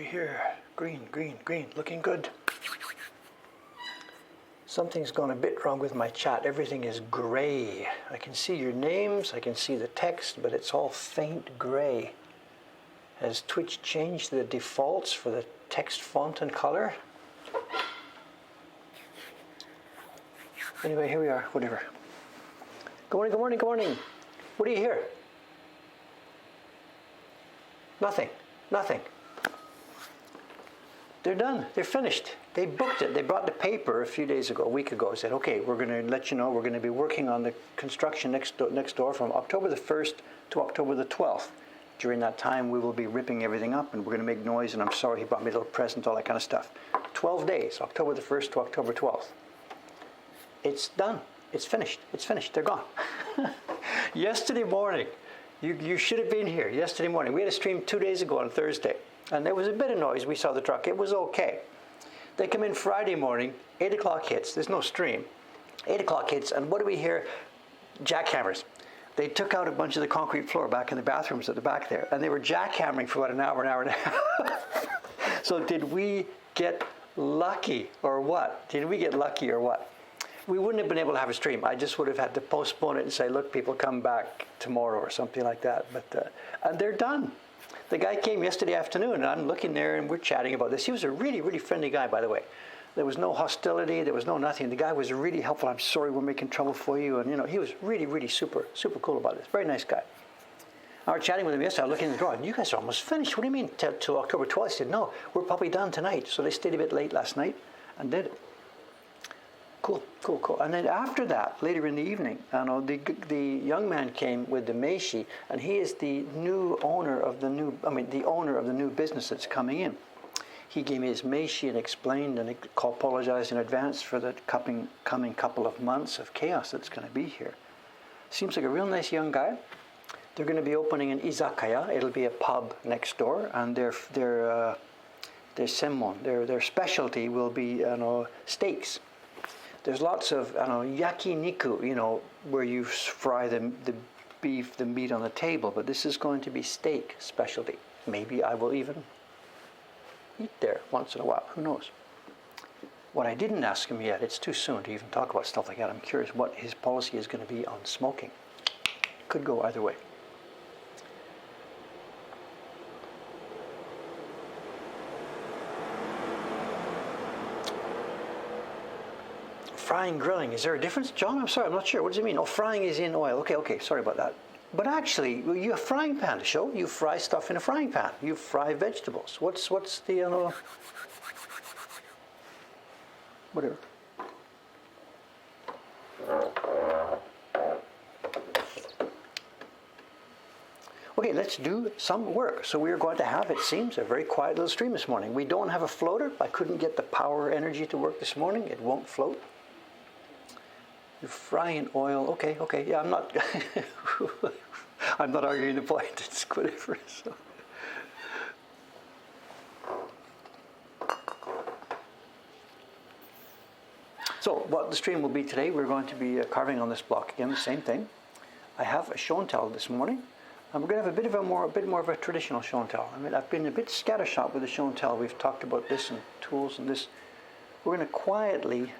here? Green, green, green, looking good. Something's gone a bit wrong with my chat. Everything is gray. I can see your names, I can see the text, but it's all faint gray. Has Twitch changed the defaults for the text font and color? Anyway, here we are, whatever. Good morning, good morning, good morning. What do you hear? Nothing, nothing. They're done, they're finished. They booked it. They brought the paper a week ago, said, okay, we're going to let you know we're going to be working on the construction next door from October the 1st to October the 12th. During that time, we will be ripping everything up and we're going to make noise, and I'm sorry he brought me a little present, all that kind of stuff. 12 days, October the 1st to October 12th. It's done. It's finished. It's finished. They're gone. Yesterday morning, you should have been here. Yesterday morning, we had a stream 2 days ago on Thursday, and there was a bit of noise. We saw the truck. It was okay. They come in Friday morning, 8 o'clock hits. There's no stream. 8 o'clock hits, and what do we hear? Jackhammers. They took out a bunch of the concrete floor back in the bathrooms at the back there, and they were jackhammering for about an hour and a half. So did we get lucky or what? Did we get lucky or what? We wouldn't have been able to have a stream. I just would have had to postpone it and say, look, people, come back tomorrow or something like that. But and they're done. The guy came yesterday afternoon, and I'm looking there, and we're chatting about this. He was a really, really friendly guy, by the way. There was no hostility. There was no nothing. The guy was really helpful. I'm sorry we're making trouble for you. And, you know, he was really, really super, super cool about this. Very nice guy. I was chatting with him yesterday. I was looking at the drawer, and you guys are almost finished. What do you mean till October 12th? He said, no, we're probably done tonight. So they stayed a bit late last night and did it. Cool, cool, cool. And then after that, later in the evening, the young man came with the Meishi, and he is the owner of the new business that's coming in. He gave me his Meishi and explained and apologized in advance for the coming couple of months of chaos that's going to be here. Seems like a real nice young guy. They're going to be opening an izakaya. It'll be a pub next door, and their senmon, their specialty will be steaks. There's lots of yakiniku, where you fry the beef, the meat on the table, but this is going to be steak specialty. Maybe I will even eat there once in a while. Who knows? What I didn't ask him yet, it's too soon to even talk about stuff like that. I'm curious what his policy is going to be on smoking. Could go either way. Frying, grilling, is there a difference? John, I'm sorry, I'm not sure. What does it mean? Oh, frying is in oil. Okay, sorry about that. But actually, you have a frying pan to show. You fry stuff in a frying pan. You fry vegetables. What's the, whatever. Okay, let's do some work. So we are going to have, it seems, a very quiet little stream this morning. We don't have a floater. I couldn't get the power energy to work this morning. It won't float. You fry in oil. Okay. Yeah, I'm not. I'm not arguing the point. It's whatever. So what the stream will be today, we're going to be carving on this block again. The same thing. I have a show and tell this morning. And we're going to have a bit more of a traditional show and tell. I mean, I've been a bit scattershot with the show and tell. We've talked about this and tools and this. We're going to quietly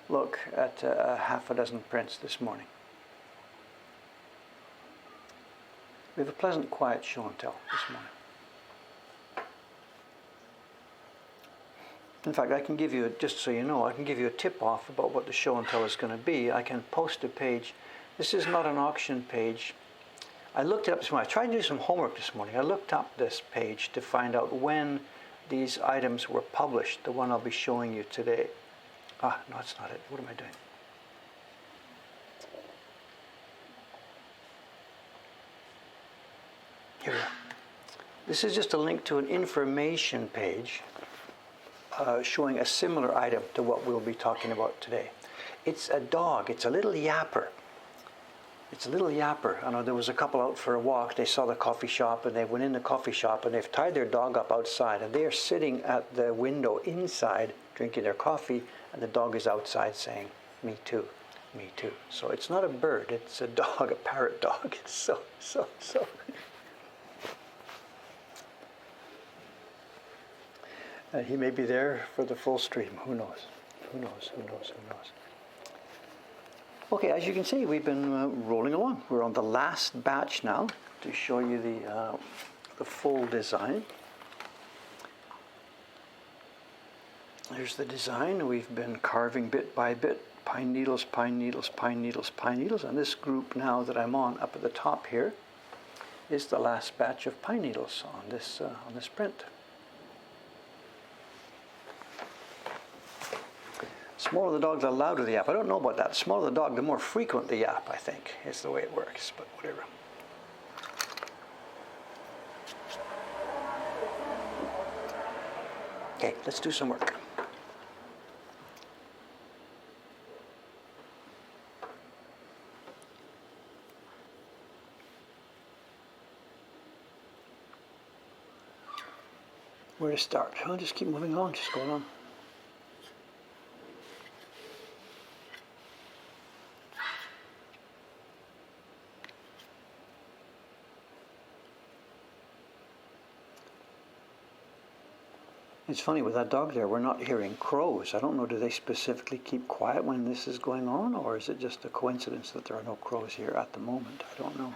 look at half a dozen prints this morning. We have a pleasant, quiet show and tell this morning. In fact, I can give you, just so you know, I can give you a tip off about what the show and tell is going to be. I can post a page. This is not an auction page. I looked it up this morning. I tried to do some homework this morning. I looked up this page to find out when these items were published, the one I'll be showing you today. No, that's not it. What am I doing? Here we are. This is just a link to an information page showing a similar item to what we'll be talking about today. It's a dog. It's a little yapper. It's a little yapper. I know there was a couple out for a walk. They saw the coffee shop, and they went in the coffee shop, and they've tied their dog up outside, and they are sitting at the window inside drinking their coffee, and the dog is outside saying, "Me too, me too." So it's not a bird. It's a dog, a parrot dog. It's so. And he may be there for the full stream. Who knows? Who knows? Who knows? Who knows? Okay, as you can see, we've been rolling along. We're on the last batch now to show you the full design. There's the design. We've been carving bit by bit, pine needles, pine needles, pine needles, pine needles. And this group now that I'm on up at the top here is the last batch of pine needles on this print. Smaller the dog, the louder the yap. I don't know about that. The smaller the dog, the more frequent the yap, I think, is the way it works, but whatever. Okay, let's do some work. Where to start? I'll just keep moving on, just going on. It's funny with that dog there, we're not hearing crows. I don't know, do they specifically keep quiet when this is going on, or is it just a coincidence that there are no crows here at the moment? I don't know.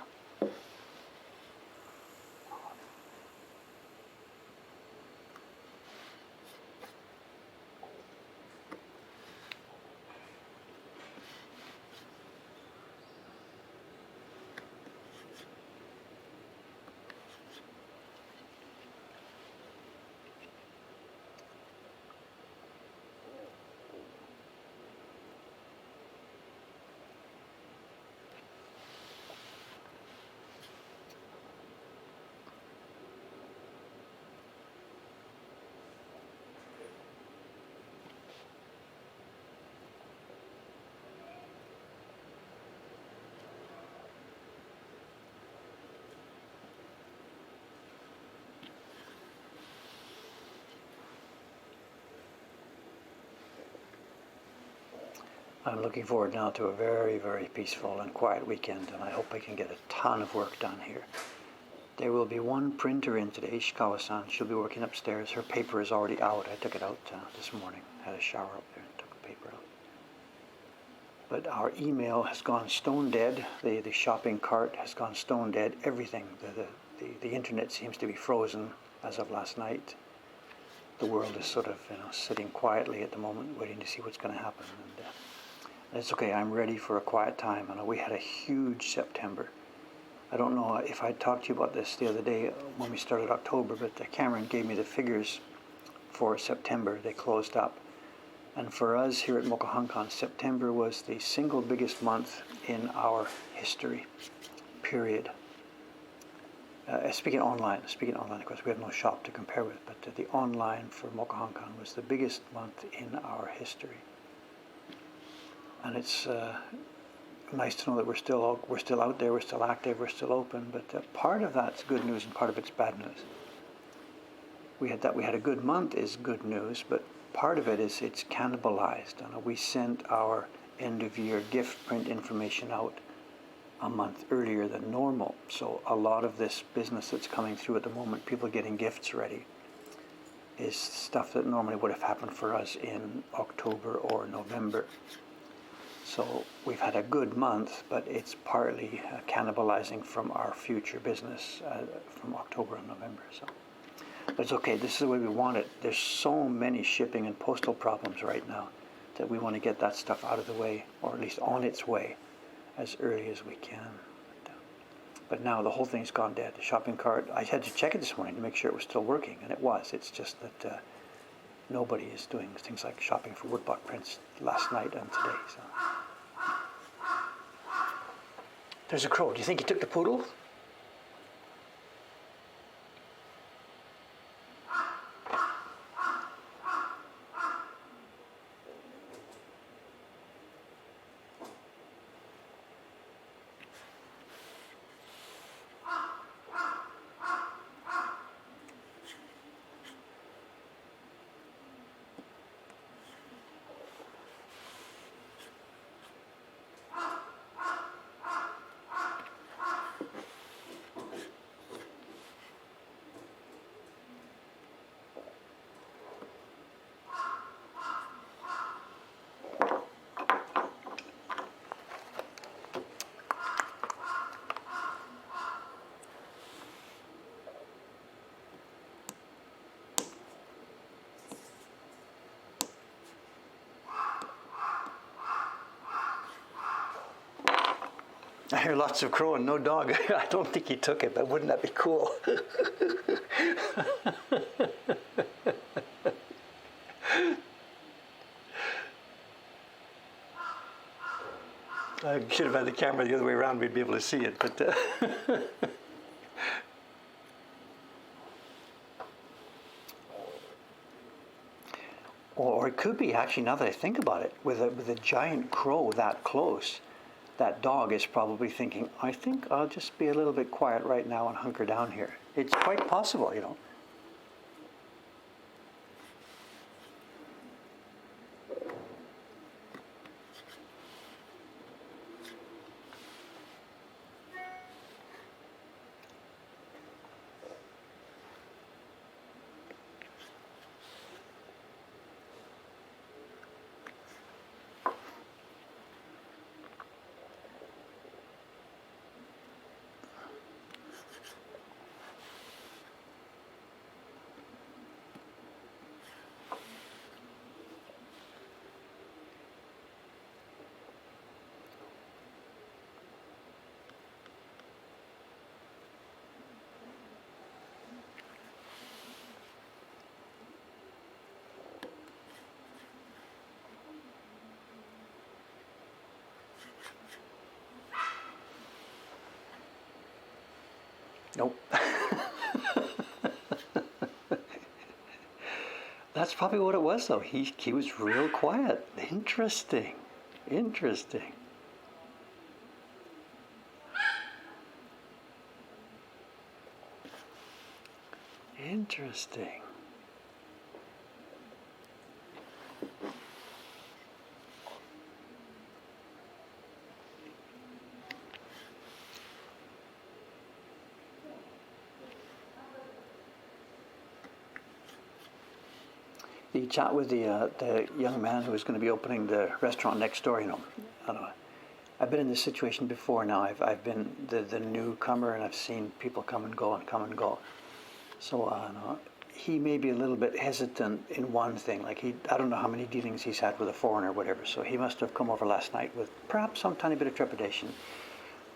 I'm looking forward now to a very, very peaceful and quiet weekend, and I hope I can get a ton of work done here. There will be one printer in today, Ishikawa-san. She'll be working upstairs. Her paper is already out. I took it out this morning. Had a shower up there and took the paper out. But our email has gone stone dead. The shopping cart has gone stone dead. Everything. The internet seems to be frozen as of last night. The world is sort of sitting quietly at the moment, waiting to see what's going to happen. And it's okay. I'm ready for a quiet time. And we had a huge September. I don't know if I talked to you about this the other day when we started October, but Cameron gave me the figures for September. They closed up. And for us here at Mokuhankan, September was the single biggest month in our history, period. Speaking online, of course, we have no shop to compare with, but the online for Mokuhankan was the biggest month in our history. And it's nice to know that we're still out there, we're still active, we're still open. But part of that's good news and part of it's bad news. We had a good month is good news, but part of it is it's cannibalized. We sent our end of year gift print information out a month earlier than normal. So a lot of this business that's coming through at the moment, people getting gifts ready, is stuff that normally would have happened for us in October or November. So we've had a good month, but it's partly cannibalizing from our future business from October and November. So, but it's okay. This is the way we want it. There's so many shipping and postal problems right now that we want to get that stuff out of the way, or at least on its way, as early as we can. But now the whole thing's gone dead. The shopping cart, I had to check it this morning to make sure it was still working, and it was. It's just that nobody is doing things like shopping for woodblock prints last night and today. So. There's a crow. Do you think he took the poodle? hear lots of crow and no dog. I don't think he took it, but wouldn't that be cool? I should have had the camera the other way around. We'd be able to see it, but. Or it could be, actually, now that I think about it, with a giant crow that close, that dog is probably thinking, I think I'll just be a little bit quiet right now and hunker down here. It's quite possible, you know. Nope. That's probably what it was, though. He was real quiet. Interesting. Interesting. Interesting. The chat with the young man who was going to be opening the restaurant next door, you know, I don't know. I've been in this situation before now. I've been the newcomer, and I've seen people come and go and come and go. So no, he may be a little bit hesitant in one thing. Like I don't know how many dealings he's had with a foreigner or whatever. So he must have come over last night with perhaps some tiny bit of trepidation.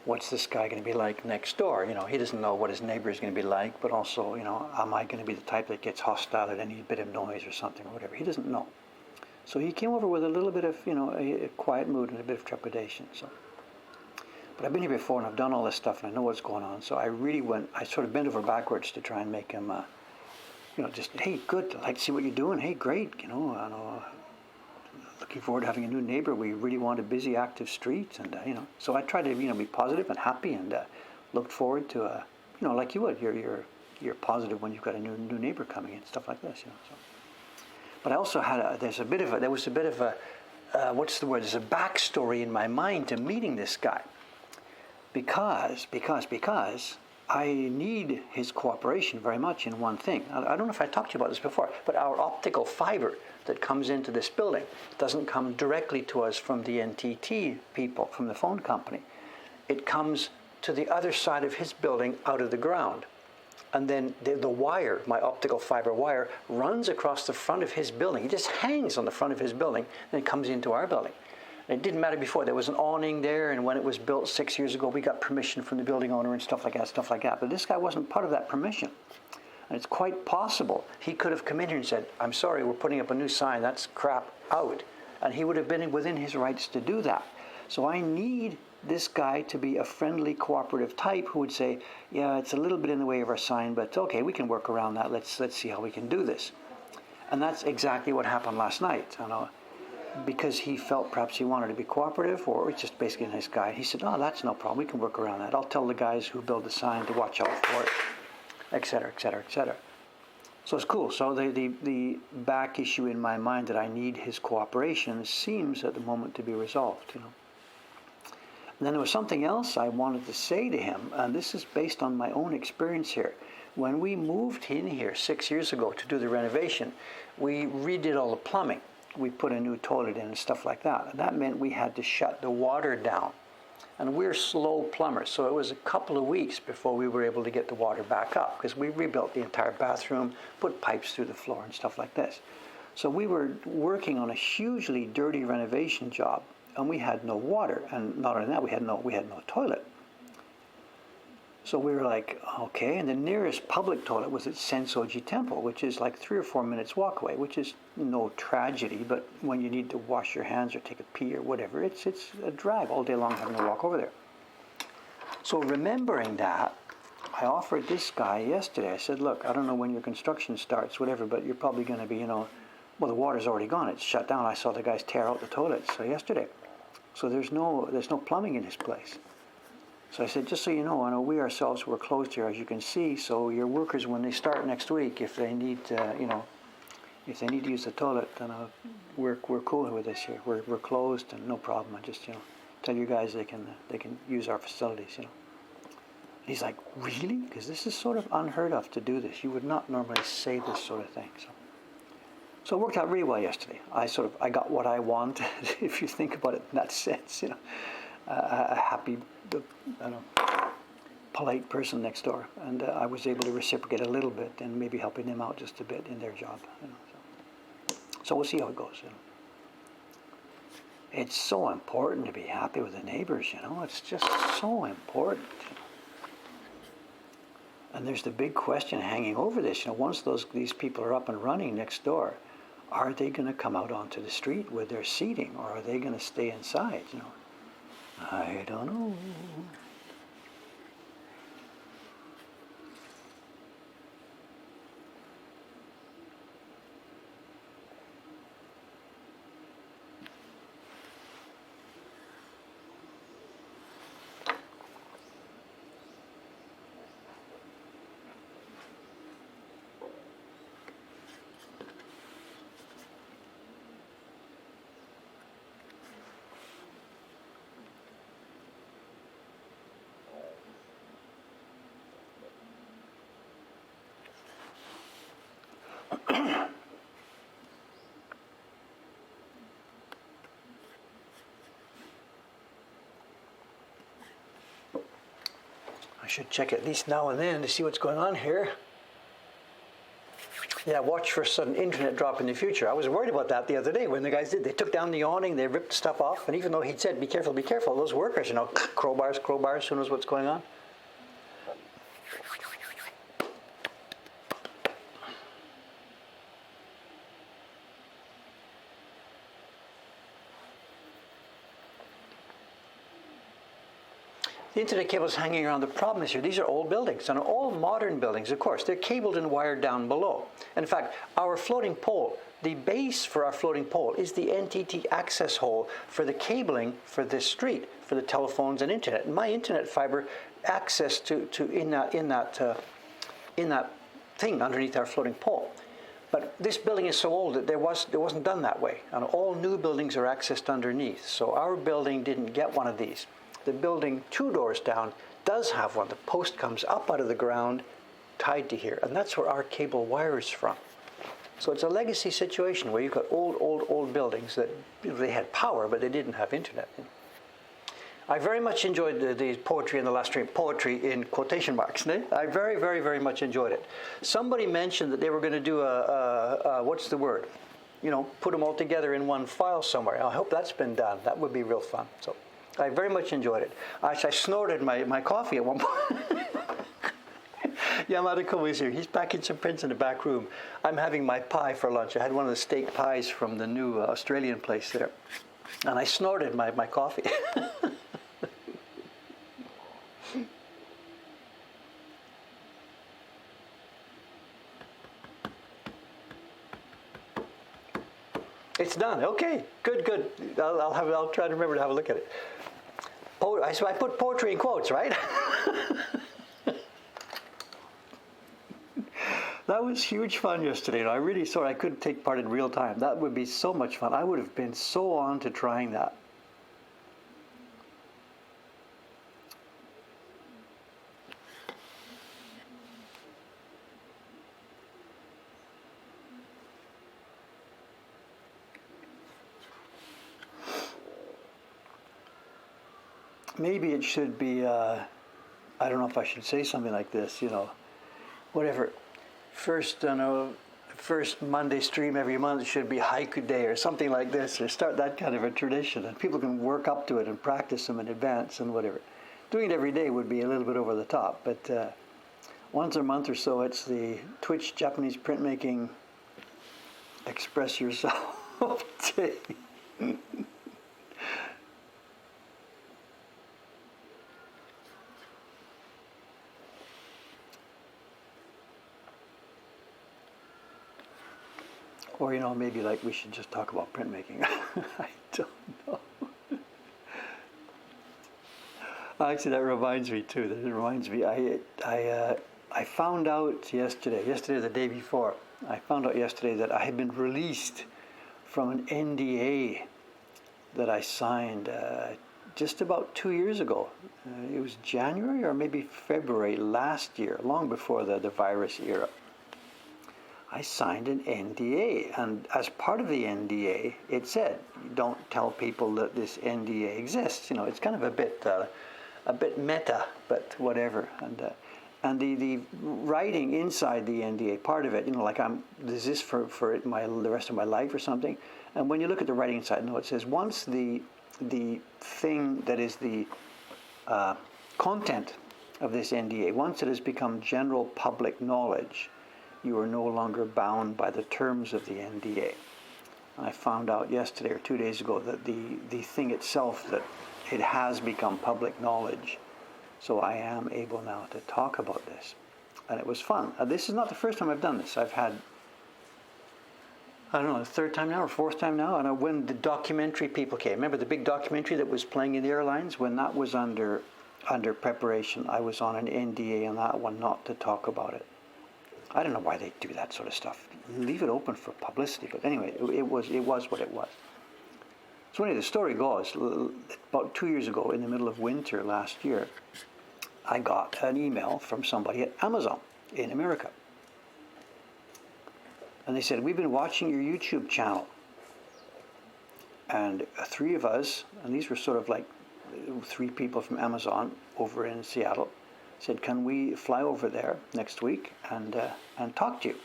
What's this guy going to be like next door? You know, he doesn't know what his neighbor is going to be like, but also, you know, am I going to be the type that gets hostile at any bit of noise or something or whatever? He doesn't know. So he came over with a little bit of, you know, a quiet mood and a bit of trepidation. So, but I've been here before and I've done all this stuff and I know what's going on. So I sort of bent over backwards to try and make him, you know, just, hey, good, I'd like to see what you're doing. Hey, great, you know, I know. Looking forward to having a new neighbor. We really want a busy, active street, and you know. So I tried to, you know, be positive and happy, and looked forward to, you know, like you would. You're positive when you've got a new neighbor coming in, stuff like this, you know. So. But I also had there was a bit of a what's the word? There's a backstory in my mind to meeting this guy, because I need his cooperation very much in one thing. I don't know if I talked to you about this before, but our optical fiber that comes into this building doesn't come directly to us from the NTT people, from the phone company. It comes to the other side of his building out of the ground. And then the wire, my optical fiber wire, runs across the front of his building. It just hangs on the front of his building, and it comes into our building. And it didn't matter before. There was an awning there, and when it was built 6 years ago, we got permission from the building owner and stuff like that. But this guy wasn't part of that permission. And it's quite possible he could have come in here and said, I'm sorry, we're putting up a new sign, that's crap, out. And he would have been within his rights to do that. So I need this guy to be a friendly, cooperative type who would say, yeah, it's a little bit in the way of our sign, but okay, we can work around that. Let's see how we can do this. And that's exactly what happened last night. You know, because he felt perhaps he wanted to be cooperative, or it's just basically a nice guy. He said, oh, that's no problem. We can work around that. I'll tell the guys who build the sign to watch out for it, etc., etc., etc. So it's cool. So the back issue in my mind that I need his cooperation seems at the moment to be resolved, you know. And then there was something else I wanted to say to him, and this is based on my own experience here. When we moved in here 6 years ago to do the renovation, we redid all the plumbing. We put a new toilet in and stuff like that. And that meant we had to shut the water down. And we're slow plumbers, so it was a couple of weeks before we were able to get the water back up, because we rebuilt the entire bathroom, put pipes through the floor and stuff like this. So we were working on a hugely dirty renovation job, and we had no water, and not only that, we had no toilet. So we were like, okay, and the nearest public toilet was at Sensoji Temple, which is like 3 or 4 minutes walk away, which is no tragedy, but when you need to wash your hands or take a pee or whatever, it's a drag all day long having to walk over there. So remembering that, I offered this guy yesterday, I said, look, I don't know when your construction starts, whatever, but you're probably going to be, well, the water's already gone, it's shut down. I saw the guys tear out the toilets yesterday. So there's no plumbing in his place. So I said, just so you know, I know we ourselves were closed here, as you can see. So your workers, when they start next week, if they need, if they need to use the toilet, then we're cool with this here. We're closed and no problem. I just tell you guys they can use our facilities. And he's like, really? Because this is sort of unheard of to do this. You would not normally say this sort of thing. So it worked out really well yesterday. I got what I wanted, if you think about it in that sense. A happy, polite person next door, and I was able to reciprocate a little bit and maybe helping them out just a bit in their job. So we'll see how it goes. It's so important to be happy with the neighbors. It's just so important. And there's the big question hanging over this. Once these people are up and running next door, are they going to come out onto the street with their seating, or are they going to stay inside? I don't know. I should check at least now and then to see what's going on here. Yeah, watch for sudden internet drop in the future. I was worried about that the other day when the guys did. They took down the awning, they ripped stuff off, and even though he'd said, be careful, those workers, crowbars, who knows what's going on. The internet cable's hanging around. The problem is here, these are old buildings, and all modern buildings, of course, they're cabled and wired down below. And in fact, our floating pole, the base for our floating pole is the NTT access hole for the cabling for this street, for the telephones and internet. And my internet fiber access to in that thing underneath our floating pole. But this building is so old that it wasn't done that way. And all new buildings are accessed underneath. So our building didn't get one of these. The building 2 doors down does have one. The post comes up out of the ground, tied to here, and that's where our cable wires from. So it's a legacy situation where you've got old buildings that they had power, but they didn't have internet. I very much enjoyed the poetry in the last stream. Poetry in quotation marks. I very, very, very much enjoyed it. Somebody mentioned that they were going to do what's the word? Put them all together in one file somewhere. I hope that's been done. That would be real fun. So I very much enjoyed it. I snorted my coffee at one point. Yamada Kubo is here. He's packing some prints in the back room. I'm having my pie for lunch. I had one of the steak pies from the new Australian place there. And I snorted my coffee. It's done. Okay, good. I'll try to remember to have a look at it. So I put poetry in quotes, right? That was huge fun yesterday. I really thought I couldn't take part in real time. That would be so much fun. I would have been so on to trying that. Maybe it should be, I don't know if I should say something like this, whatever. First Monday stream every month should be haiku day or something like this, or start that kind of a tradition, and people can work up to it and practice them in advance and whatever. Doing it every day would be a little bit over the top, but once a month or so, it's the Twitch Japanese Printmaking Express Yourself Day. Or, maybe like we should just talk about printmaking. I don't know. Actually, that reminds me too. I found out yesterday or the day before, I found out yesterday that I had been released from an NDA that I signed just about 2 years ago. It was January or maybe February last year, long before the virus era. I signed an NDA, and as part of the NDA, it said, "Don't tell people that this NDA exists." It's kind of a bit meta, but whatever. And the writing inside the NDA, part of it, like is this for the rest of my life or something? And when you look at the writing inside, it says once the thing that is the content of this NDA, once it has become general public knowledge, you are no longer bound by the terms of the NDA. And I found out yesterday or 2 days ago that the thing itself, that it has become public knowledge. So I am able now to talk about this. And it was fun. This is not the first time I've done this. I've had, I don't know, the third time now or fourth time now. And when the documentary people came, remember the big documentary that was playing in the airlines? When that was under preparation, I was on an NDA on that one not to talk about it. I don't know why they do that sort of stuff. Leave it open for publicity. But anyway, it was what it was. So anyway, the story goes, about 2 years ago, in the middle of winter last year, I got an email from somebody at Amazon in America. And they said, "We've been watching your YouTube channel. And 3 of us," and these were sort of like 3 people from Amazon over in Seattle, said, "Can we fly over there next week and talk to you?"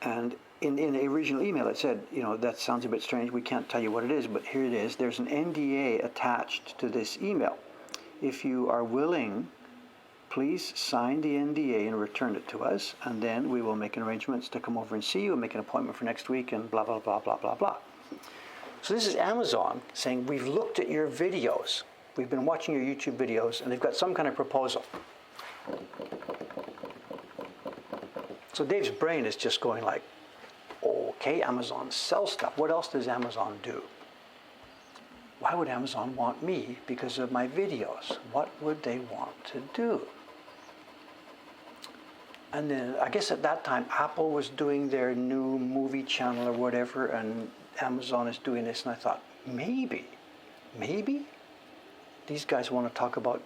And in the original email it said, "That sounds a bit strange. We can't tell you what it is, but here it is. There's an NDA attached to this email. If you are willing, please sign the NDA and return it to us, and then we will make arrangements to come over and see you and make an appointment for next week and blah, blah, blah, blah, blah, blah." So this is Amazon saying, "We've looked at your videos. We've been watching your YouTube videos," and they've got some kind of proposal. So Dave's brain is just going like, okay, Amazon sells stuff. What else does Amazon do? Why would Amazon want me because of my videos? What would they want to do? And then I guess at that time, Apple was doing their new movie channel or whatever, and Amazon is doing this, and I thought, maybe these guys want to talk about,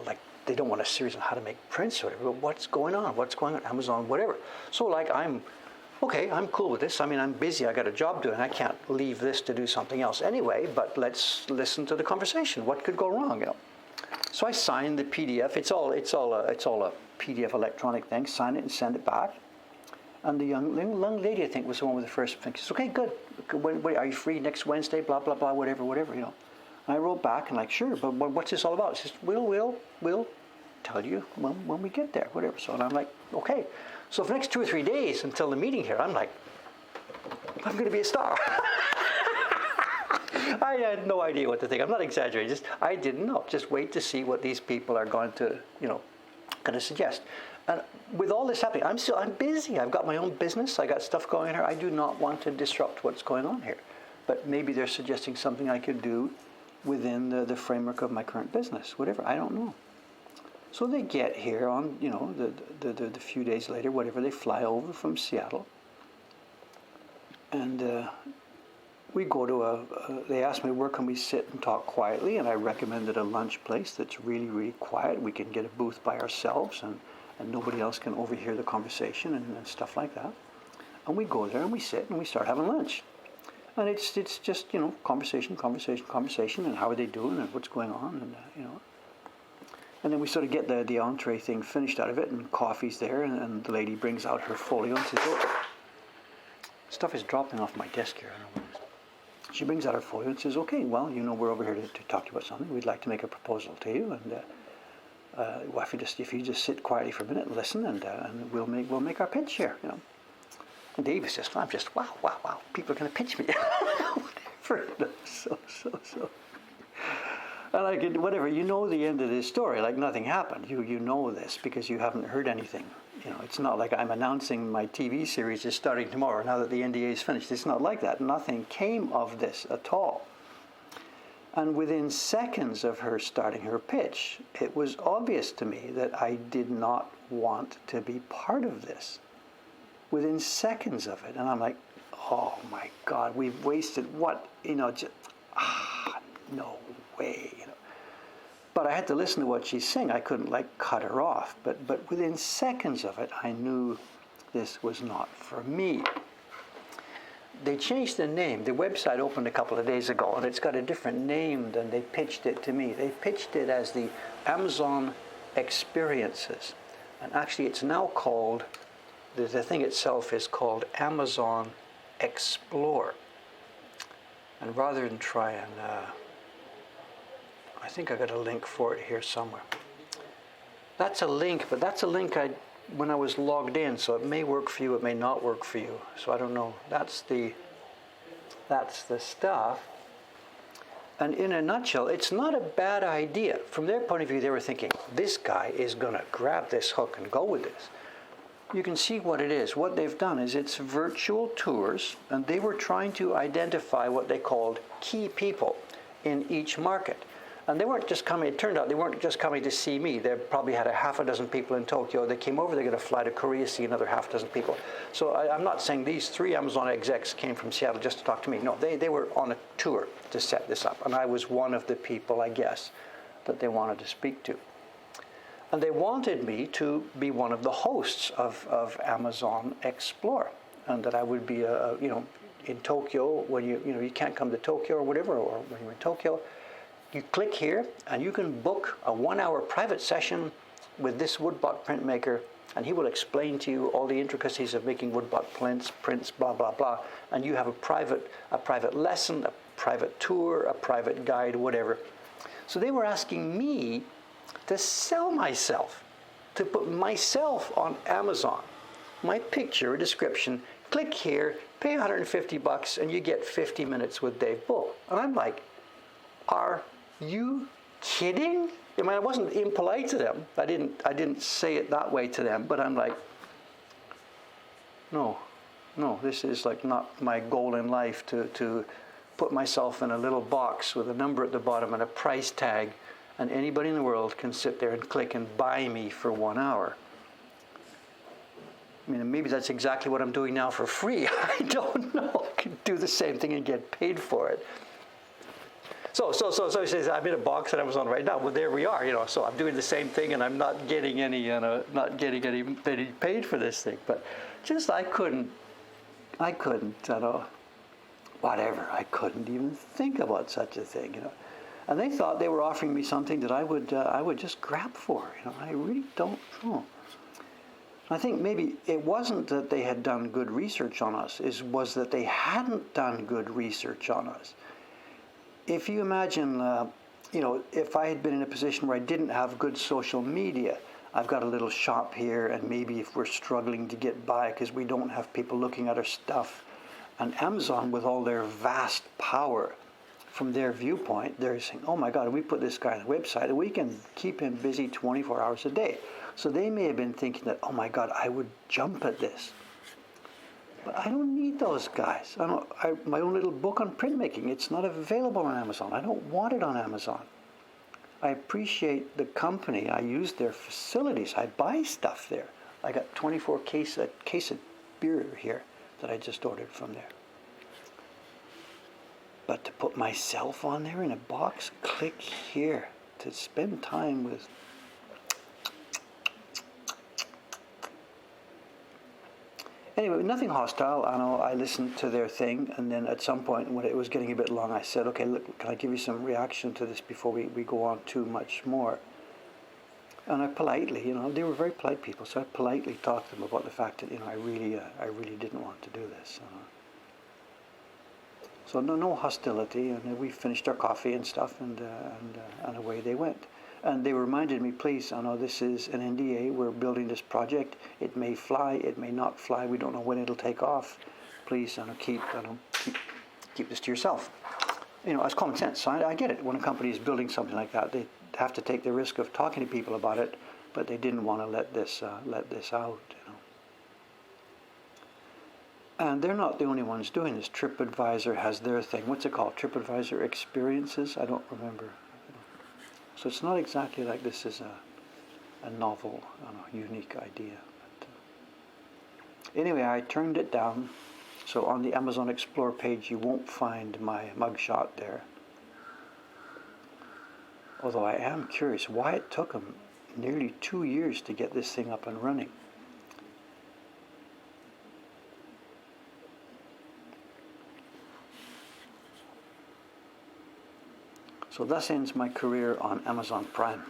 like they don't want a series on how to make prints or whatever, but what's going on, Amazon, whatever. So like I'm cool with this. I mean, I'm busy, I got a job doing, I can't leave this to do something else anyway, but let's listen to the conversation. What could go wrong, So I signed the PDF. It's all a PDF electronic thing. Sign it and send it back. And the young lady, I think, was the one with the first thing. She says, "Okay, good. When are you free next Wednesday? Blah, blah, blah, whatever. And I wrote back and like, "Sure, but what's this all about?" She says, We'll tell you when we get there, whatever. So I'm like, okay. So for the next 2 or 3 days until the meeting here, I'm like, I'm going to be a star. I had no idea what to think. I'm not exaggerating. I didn't know. Just wait to see what these people are going to, suggest. And with all this happening, I'm busy. I've got my own business. I got stuff going here. I do not want to disrupt what's going on here. But maybe they're suggesting something I could do within the framework of my current business. Whatever. I don't know. So they get here on, the few days later, whatever, they fly over from Seattle. And we go to they asked me, where can we sit and talk quietly? And I recommended a lunch place that's really, really quiet. We can get a booth by ourselves and nobody else can overhear the conversation and stuff like that. And we go there and we sit and we start having lunch. And it's just, conversation, and how are they doing and what's going on, and, And then we sort of get the entree thing finished out of it, and coffee's there, and the lady brings out her folio and says, "Oh, stuff is dropping off my desk here." I don't know what it is. She brings out her folio and says, okay, well, we're over here to talk to you about something. We'd like to make a proposal to you, and well, if you just sit quietly for a minute and listen, and we'll make our pitch here. And Dave is just, I'm just, wow, people are going to pitch me. Whatever. So. And I could, whatever, the end of this story, like nothing happened. You know this because you haven't heard anything. It's not like I'm announcing my TV series is starting tomorrow now that the NDA is finished. It's not like that. Nothing came of this at all. And within seconds of her starting her pitch, it was obvious to me that I did not want to be part of this. Within seconds of it. And I'm like, oh my God, we've wasted what, no way. But I had to listen to what she's saying. I couldn't cut her off. But within seconds of it, I knew this was not for me. They changed the name. The website opened a couple of days ago, and it's got a different name than they pitched it to me. They pitched it as the Amazon Experiences. And actually, it's now called, the thing itself is called Amazon Explore. And rather than try and, I think I got a link for it here somewhere. That's a link, but that's a link when I was logged in, so it may work for you, it may not work for you. So I don't know. That's the stuff. And in a nutshell, it's not a bad idea. From their point of view, they were thinking, this guy is going to grab this hook and go with this. You can see what it is. What they've done is it's virtual tours, and they were trying to identify what they called key people in each market. And they weren't just coming, it turned out they weren't just coming to see me. They probably had a half a dozen people in Tokyo. They came over, they're going to fly to Korea, see another half dozen people. So I'm not saying these 3 Amazon execs came from Seattle just to talk to me. No, they were on a tour to set this up. And I was one of the people, I guess, that they wanted to speak to. And they wanted me to be one of the hosts of Amazon Explore. And that I would be, in Tokyo, when you can't come to Tokyo or whatever, or when you're in Tokyo, you click here and you can book a 1-hour private session with this Woodbot printmaker, and he will explain to you all the intricacies of making Woodbot prints, blah, blah, blah. And you have a private lesson, a private tour, a private guide, whatever. So they were asking me to sell myself, to put myself on Amazon. My picture, a description, click here, pay $150 and you get 50 minutes with Dave Bull. And I'm like, are you kidding? I mean, I wasn't impolite to them. I didn't say it that way to them, but I'm like, no, this is not my goal in life to put myself in a little box with a number at the bottom and a price tag, and anybody in the world can sit there and click and buy me for 1 hour. I mean, maybe that's exactly what I'm doing now for free. I don't know. I could do the same thing and get paid for it. So he says, I'm in a box at Amazon right now. Well, there we are, So I'm doing the same thing, and I'm not getting any paid for this thing. But just I couldn't, whatever. I couldn't even think about such a thing, And they thought they were offering me something that I would just grab for, I really don't know. I think maybe it wasn't that they had done good research on us, was that they hadn't done good research on us. If you imagine, if I had been in a position where I didn't have good social media, I've got a little shop here, and maybe if we're struggling to get by because we don't have people looking at our stuff, and Amazon, with all their vast power, from their viewpoint, they're saying, oh my God, we put this guy on the website, and we can keep him busy 24 hours a day. So they may have been thinking that, oh my God, I would jump at this. But I don't need those guys. My own little book on printmaking, it's not available on Amazon. I don't want it on Amazon. I appreciate the company. I use their facilities. I buy stuff there. I got 24 case of beer here that I just ordered from there. But to put myself on there in a box, click here, to spend time with. Anyway, nothing hostile. I listened to their thing, and then at some point when it was getting a bit long, I said, okay, look, can I give you some reaction to this before we go on too much more? And I politely, they were very polite people, so I politely talked to them about the fact that, I really didn't want to do this. So no hostility, and we finished our coffee and stuff, and away they went. And they reminded me, please, I know this is an NDA. We're building this project. It may fly, it may not fly. We don't know when it'll take off. Please, keep this to yourself. It's common sense. So I get it. When a company is building something like that, they have to take the risk of talking to people about it. But they didn't want to let this out. And they're not the only ones doing this. TripAdvisor has their thing. What's it called? TripAdvisor Experiences? I don't remember. So it's not exactly like this is a novel, unique idea. But, anyway, I turned it down. So on the Amazon Explore page, you won't find my mugshot there. Although I am curious why it took them nearly 2 years to get this thing up and running. So thus ends my career on Amazon Prime.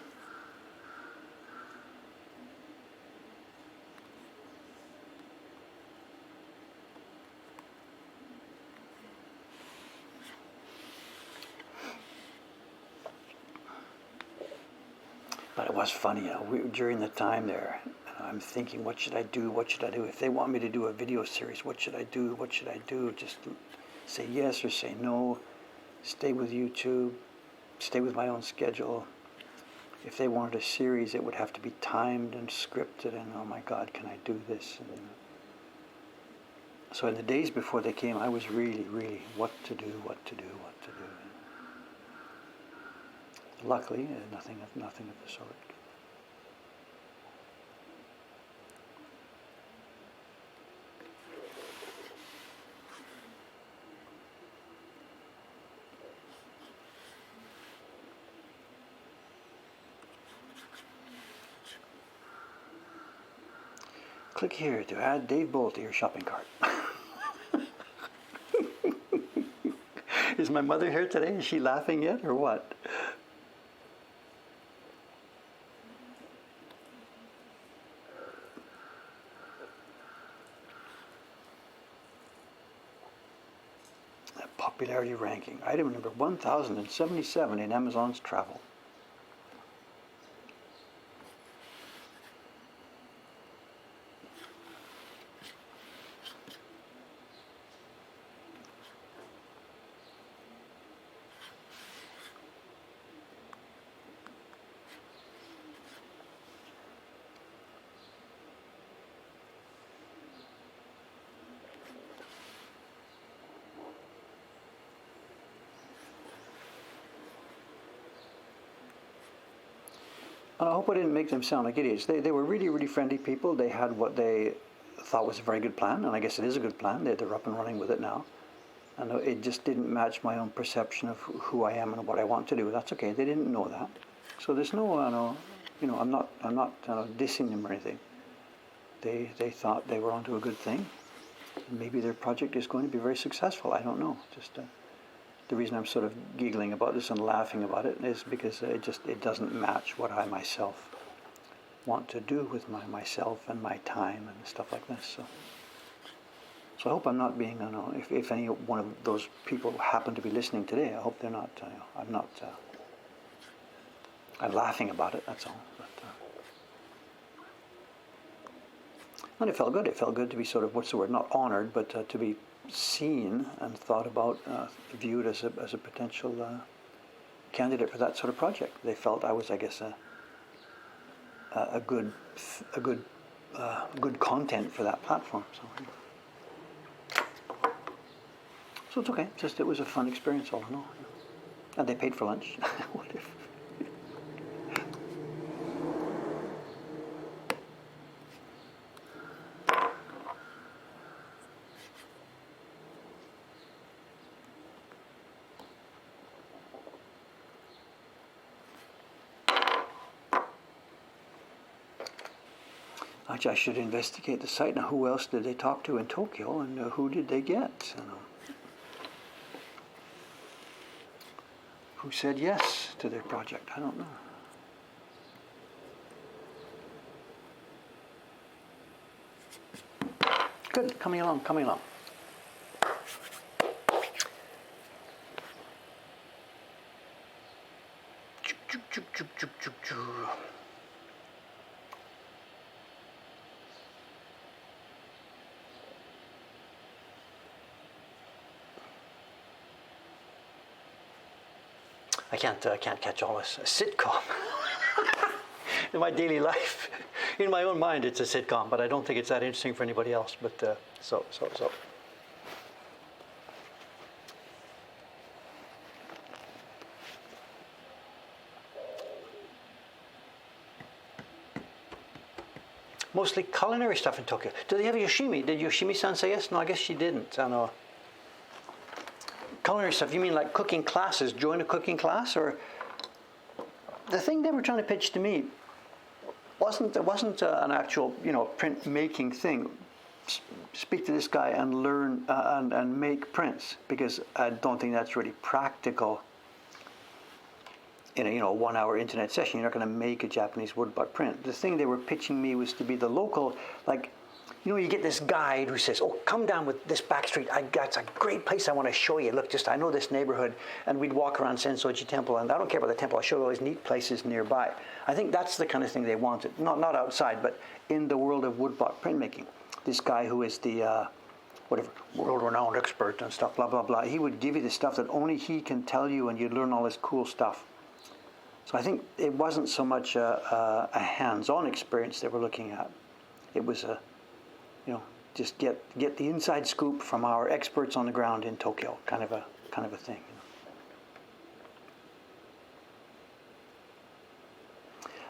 But it was funny, during the time there, I'm thinking, what should I do? What should I do? If they want me to do a video series, what should I do? What should I do? Just say yes or say no. Stay with YouTube. Stay with my own schedule. If they wanted a series, it would have to be timed and scripted, and oh my God, can I do this? And, so in the days before they came, I was really, what to do. Luckily, nothing of the sort. Click here to add Dave Bull to your shopping cart. Is my mother here today? Is she laughing yet or what? Popularity ranking. Item number 1077 in Amazon's travel. And I hope I didn't make them sound like idiots. They were really friendly people. They had what they thought was a very good plan, and I guess it is a good plan. They're up and running with it now. And it just didn't match my own perception of who I am and what I want to do. That's okay. They didn't know that. So there's no, I'm not dissing them or anything. They thought they were onto a good thing. Maybe their project is going to be very successful. I don't know. Just the reason I'm sort of giggling about this and laughing about it is because it doesn't match what I myself want to do with myself and my time and stuff like this. So I hope I'm not being, if any one of those people happen to be listening today, I hope they're not, I'm laughing about it, that's all. But, and it felt good. It felt good to be sort of, what's the word, not honored, but to be seen and thought about, viewed as a potential candidate for that sort of project. They felt I was, I guess, a good content for that platform. So it's okay. Just it was a fun experience, all in all. And they paid for lunch. What if? Actually, I should investigate the site. Now, who else did they talk to in Tokyo, and who did they get? Who said yes to their project? I don't know. Good, coming along. I can't catch all this. A sitcom. In my daily life, in my own mind, it's a sitcom, but I don't think it's that interesting for anybody else. But so. Mostly culinary stuff in Tokyo. Do they have Yoshimi? Did Yoshimi-san say yes? No, I guess she didn't. I don't know. Culinary stuff, you mean like cooking classes? Join a cooking class? Or the thing they were trying to pitch to me wasn't an actual, print making thing. Speak to this guy and learn and make prints, because I don't think that's really practical in a 1 hour internet session. You're not going to make a Japanese woodblock print. The thing they were pitching me was to be the local, like, you get this guide who says, oh, come down with this back street. It's a great place I want to show you. Look, I know this neighborhood. And we'd walk around Sensoji Temple, and I don't care about the temple. I'll show you all these neat places nearby. I think that's the kind of thing they wanted. Not outside, but in the world of woodblock printmaking. This guy who is the, world-renowned expert and stuff, blah, blah, blah. He would give you the stuff that only he can tell you, and you'd learn all this cool stuff. So I think it wasn't so much a hands-on experience they were looking at. It was just get the inside scoop from our experts on the ground in Tokyo, kind of a thing.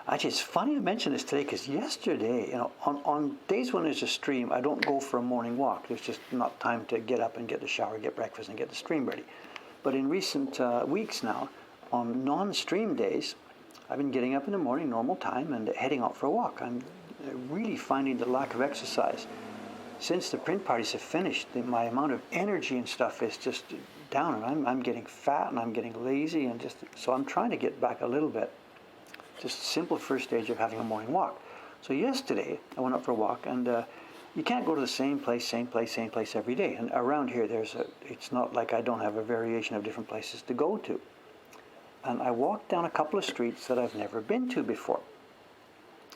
Actually, it's funny I mention this today, because yesterday, on days when there's a stream, I don't go for a morning walk. There's just not time to get up and get the shower, get breakfast, and get the stream ready. But in recent weeks now, on non-stream days, I've been getting up in the morning, normal time, and heading out for a walk. I'm really finding the lack of exercise. Since the print parties have finished, my amount of energy and stuff is just down, and I'm getting fat, and I'm getting lazy, and so I'm trying to get back a little bit. Just simple first stage of having a morning walk. So yesterday, I went out for a walk, and you can't go to the same place every day. And around here, it's not like I don't have a variation of different places to go to. And I walked down a couple of streets that I've never been to before.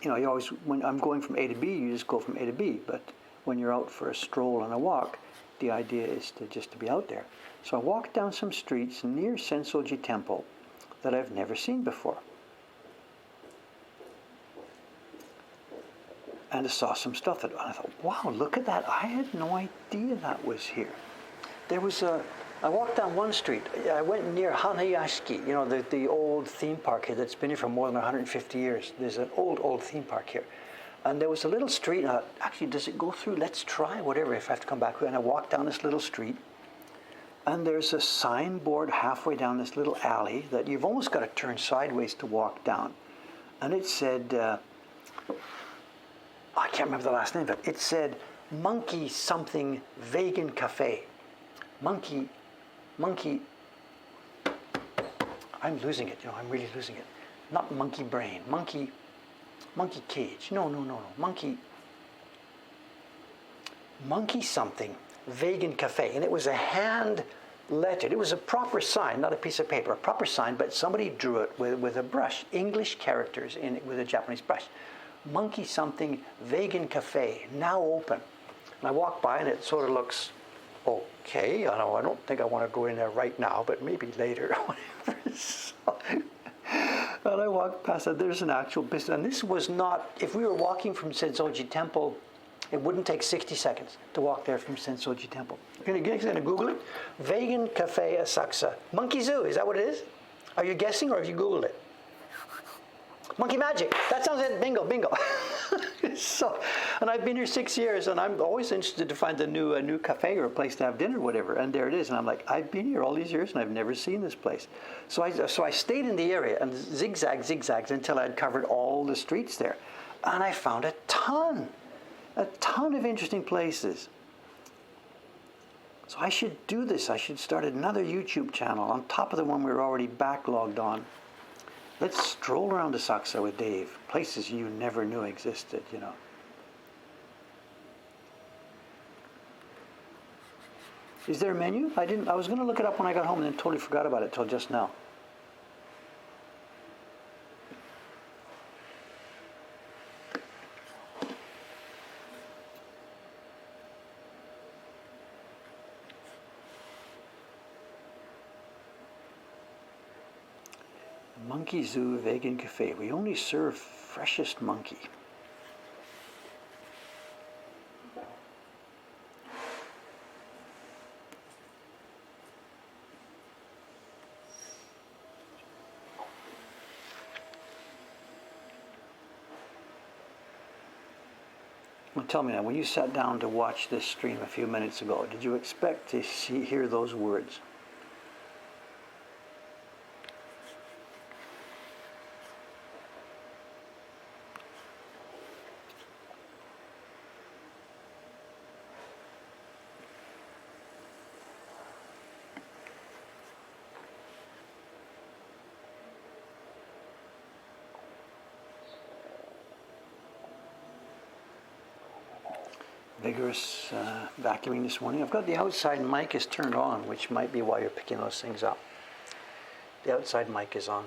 You always, when I'm going from A to B, you just go from A to B. But when you're out for a stroll and a walk, the idea is to be out there. So I walked down some streets near Sensoji Temple that I've never seen before. And I saw some stuff and I thought, wow, look at that. I had no idea that was here. I walked down one street. I went near Hanayashiki, the old theme park here that's been here for more than 150 years. There's an old theme park here. And there was a little street. Actually, does it go through? Let's try, whatever, if I have to come back. And I walked down this little street. And there's a signboard halfway down this little alley that you've almost got to turn sideways to walk down. And it said, I can't remember the last name of it. It said, Monkey something vegan cafe. Monkey, I'm losing it, I'm really losing it. Not monkey brain, monkey cage. No. Monkey something, vegan cafe. And it was a hand lettered, it was a proper sign, not a piece of paper, a proper sign, but somebody drew it with a brush, English characters in it with a Japanese brush. Monkey something, vegan cafe, now open. And I walk by and it sort of looks okay. I don't think I want to go in there right now, but maybe later. And I walked past it. There's an actual business. And this was not, if we were walking from Sensoji Temple, it wouldn't take 60 seconds to walk there from Sensoji Temple. You're going to Google it? Vegan Cafe Asakusa. Monkey Zoo, is that what it is? Are you guessing or have you Googled it? Monkey Magic. That sounds it. Bingo. And I've been here 6 years, and I'm always interested to find a new cafe or a place to have dinner or whatever. And there it is. And I'm like, I've been here all these years, and I've never seen this place. So I stayed in the area and zigzagged until I'd covered all the streets there. And I found a ton of interesting places. So I should do this. I should start another YouTube channel on top of the one we were already backlogged on. Let's stroll around Asakusa with Dave. Places you never knew existed, Is there a menu? I was going to look it up when I got home and then totally forgot about it till just now. Monkey Zoo Vegan Cafe. We only serve freshest monkey. Well, tell me now, when you sat down to watch this stream a few minutes ago, did you expect to hear those words? Vigorous vacuuming this morning. I've got the outside mic is turned on, which might be why you're picking those things up. The outside mic is on.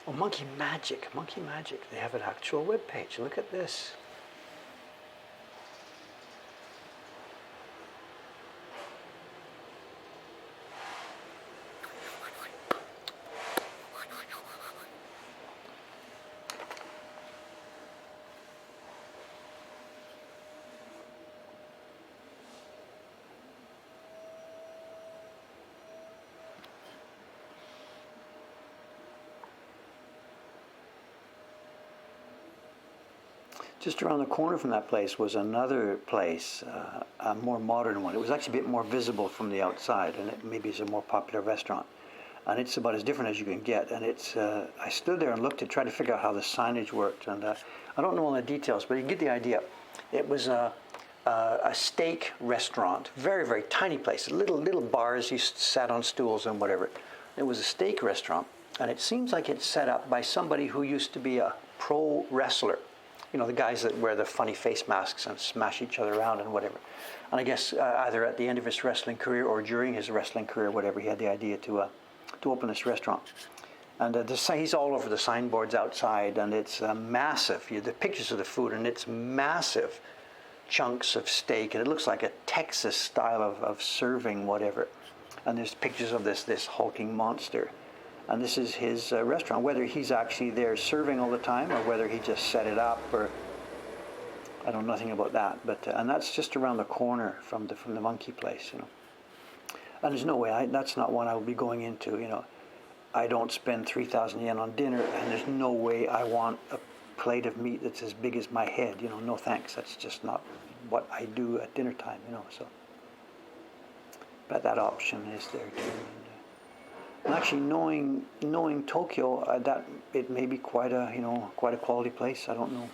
Oh, Monkey Magic. Monkey Magic. They have an actual web page. Look at this. Just around the corner from that place was another place, a more modern one. It was actually a bit more visible from the outside, and it maybe is a more popular restaurant. And it's about as different as you can get. And it's, I stood there and looked to try to figure out how the signage worked. And I don't know all the details, but you get the idea. It was a steak restaurant, very, very tiny place, little bars. You sat on stools and whatever. It was a steak restaurant, and it seems like it's set up by somebody who used to be a pro wrestler. You know, the guys that wear the funny face masks and smash each other around and whatever. And I guess either at the end of his wrestling career or during his wrestling career, whatever, he had the idea to open this restaurant. And he's all over the signboards outside, and it's massive. The pictures of the food, and it's massive chunks of steak, and it looks like a Texas style of serving whatever. And there's pictures of this hulking monster. And this is his restaurant. Whether he's actually there serving all the time, or whether he just set it up, or I don't know nothing about that. But and that's just around the corner from the monkey place, you know. And there's no way that's not one I will be going into. You know, I don't spend 3,000 yen on dinner, and there's no way I want a plate of meat that's as big as my head. You know, no thanks. That's just not what I do at dinner time. You know, so. But that option is there too. And actually, knowing Tokyo, that it may be quite a quality place. I don't know.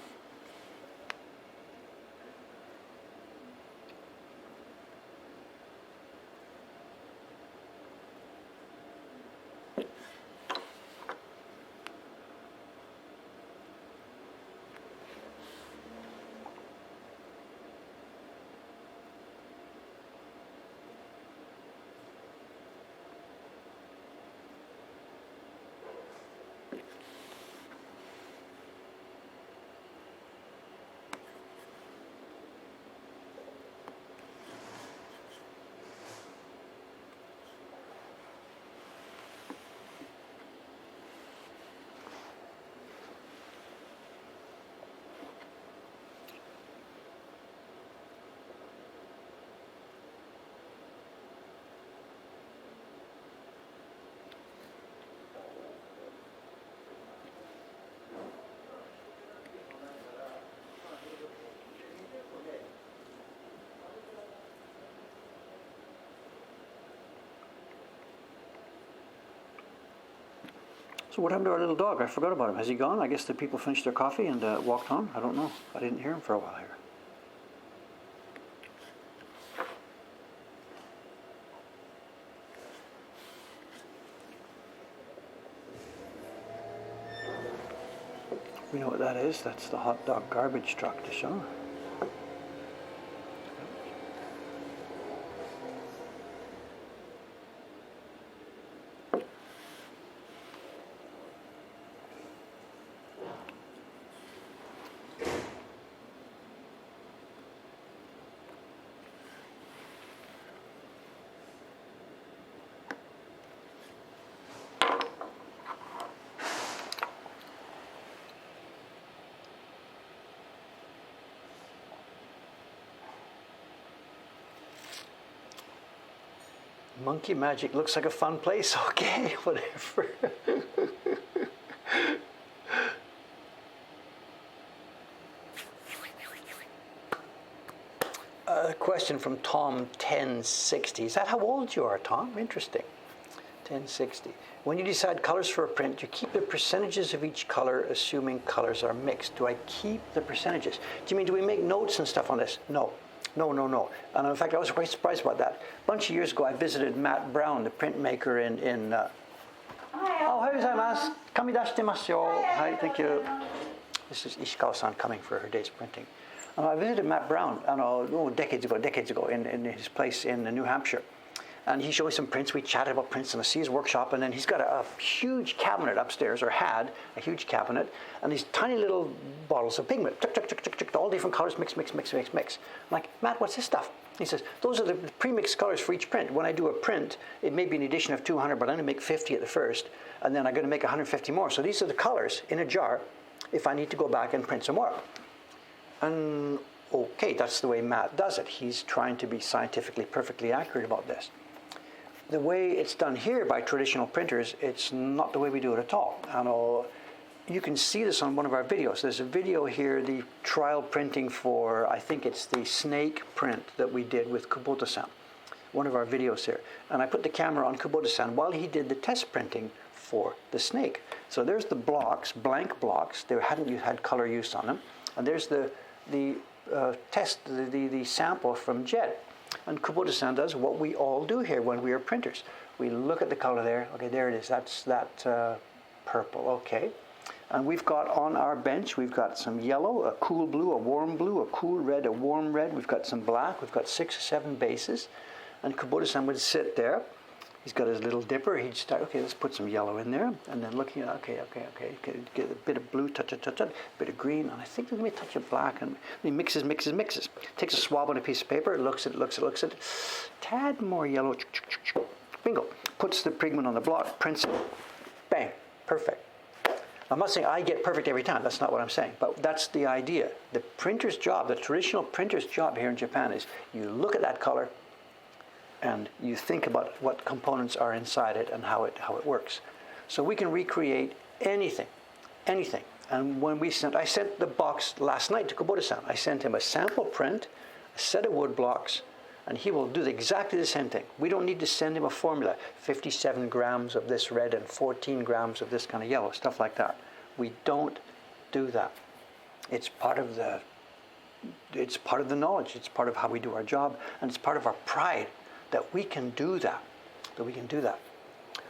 So what happened to our little dog? I forgot about him. Has he gone? I guess the people finished their coffee and walked on. I don't know. I didn't hear him for a while here. We know what that is. That's the hot dog garbage truck to show. Monkey Magic looks like a fun place. Okay, whatever. A question from Tom 1060. Is that how old you are, Tom? Interesting. 1060. When you decide colors for a print, you keep the percentages of each color, assuming colors are mixed. Do I keep the percentages? Do you mean, do we make notes and stuff on this? No. No, no, no. And in fact, I was quite surprised about that. A bunch of years ago, I visited Matt Brown, the printmaker in Oh, how is that, Mas? Kamidashitemasu. Hi, thank you. This is Ishikawa-san coming for her day's printing. I visited Matt Brown, decades ago, in his place in New Hampshire. And he showed me some prints. We chatted about prints in the Sears workshop, and then he's got a huge cabinet upstairs, or had a huge cabinet, and these tiny little bottles of pigment, all different colors, mix. I'm like, Matt, what's this stuff? He says, those are the pre-mixed colors for each print. When I do a print, it may be an edition of 200, but I'm going to make 50 at the first, and then I'm going to make 150 more. So these are the colors in a jar if I need to go back and print some more. And okay, that's the way Matt does it. He's trying to be scientifically perfectly accurate about this. The way it's done here by traditional printers, it's not the way we do it at all. You can see this on one of our videos. There's a video here, the trial printing for, I think it's the snake print that we did with Kubota-san. One of our videos here. And I put the camera on Kubota-san while he did the test printing for the snake. So there's the blocks, blank blocks. They hadn't had color use on them. And there's the sample from Jet. And Kubota-san does what we all do here when we are printers. We look at the color there. Okay, there it is. That's that purple. Okay. And we've got on our bench, we've got some yellow, a cool blue, a warm blue, a cool red, a warm red. We've got some black. We've got 6 or 7 bases. And Kubota-san would sit there. He's got his little dipper. He'd start, okay, let's put some yellow in there. And then looking at, okay. Get a bit of blue, touch, a bit of green. And I think there's maybe a touch of black. And he mixes. Takes a swab on a piece of paper, looks at it. Tad more yellow. Bingo. Puts the pigment on the block, prints it. Bang. Perfect. I'm not saying I get perfect every time. That's not what I'm saying. But that's the idea. The printer's job, the traditional printer's job here in Japan is you look at that color, and you think about what components are inside it and how it works. So we can recreate anything. And when I sent the box last night to Kubota-san. I sent him a sample print, a set of wood blocks, and he will do exactly the same thing. We don't need to send him a formula, 57 grams of this red and 14 grams of this kind of yellow, stuff like that. We don't do that. It's part of the knowledge. It's part of how we do our job, and it's part of our pride that we can do that.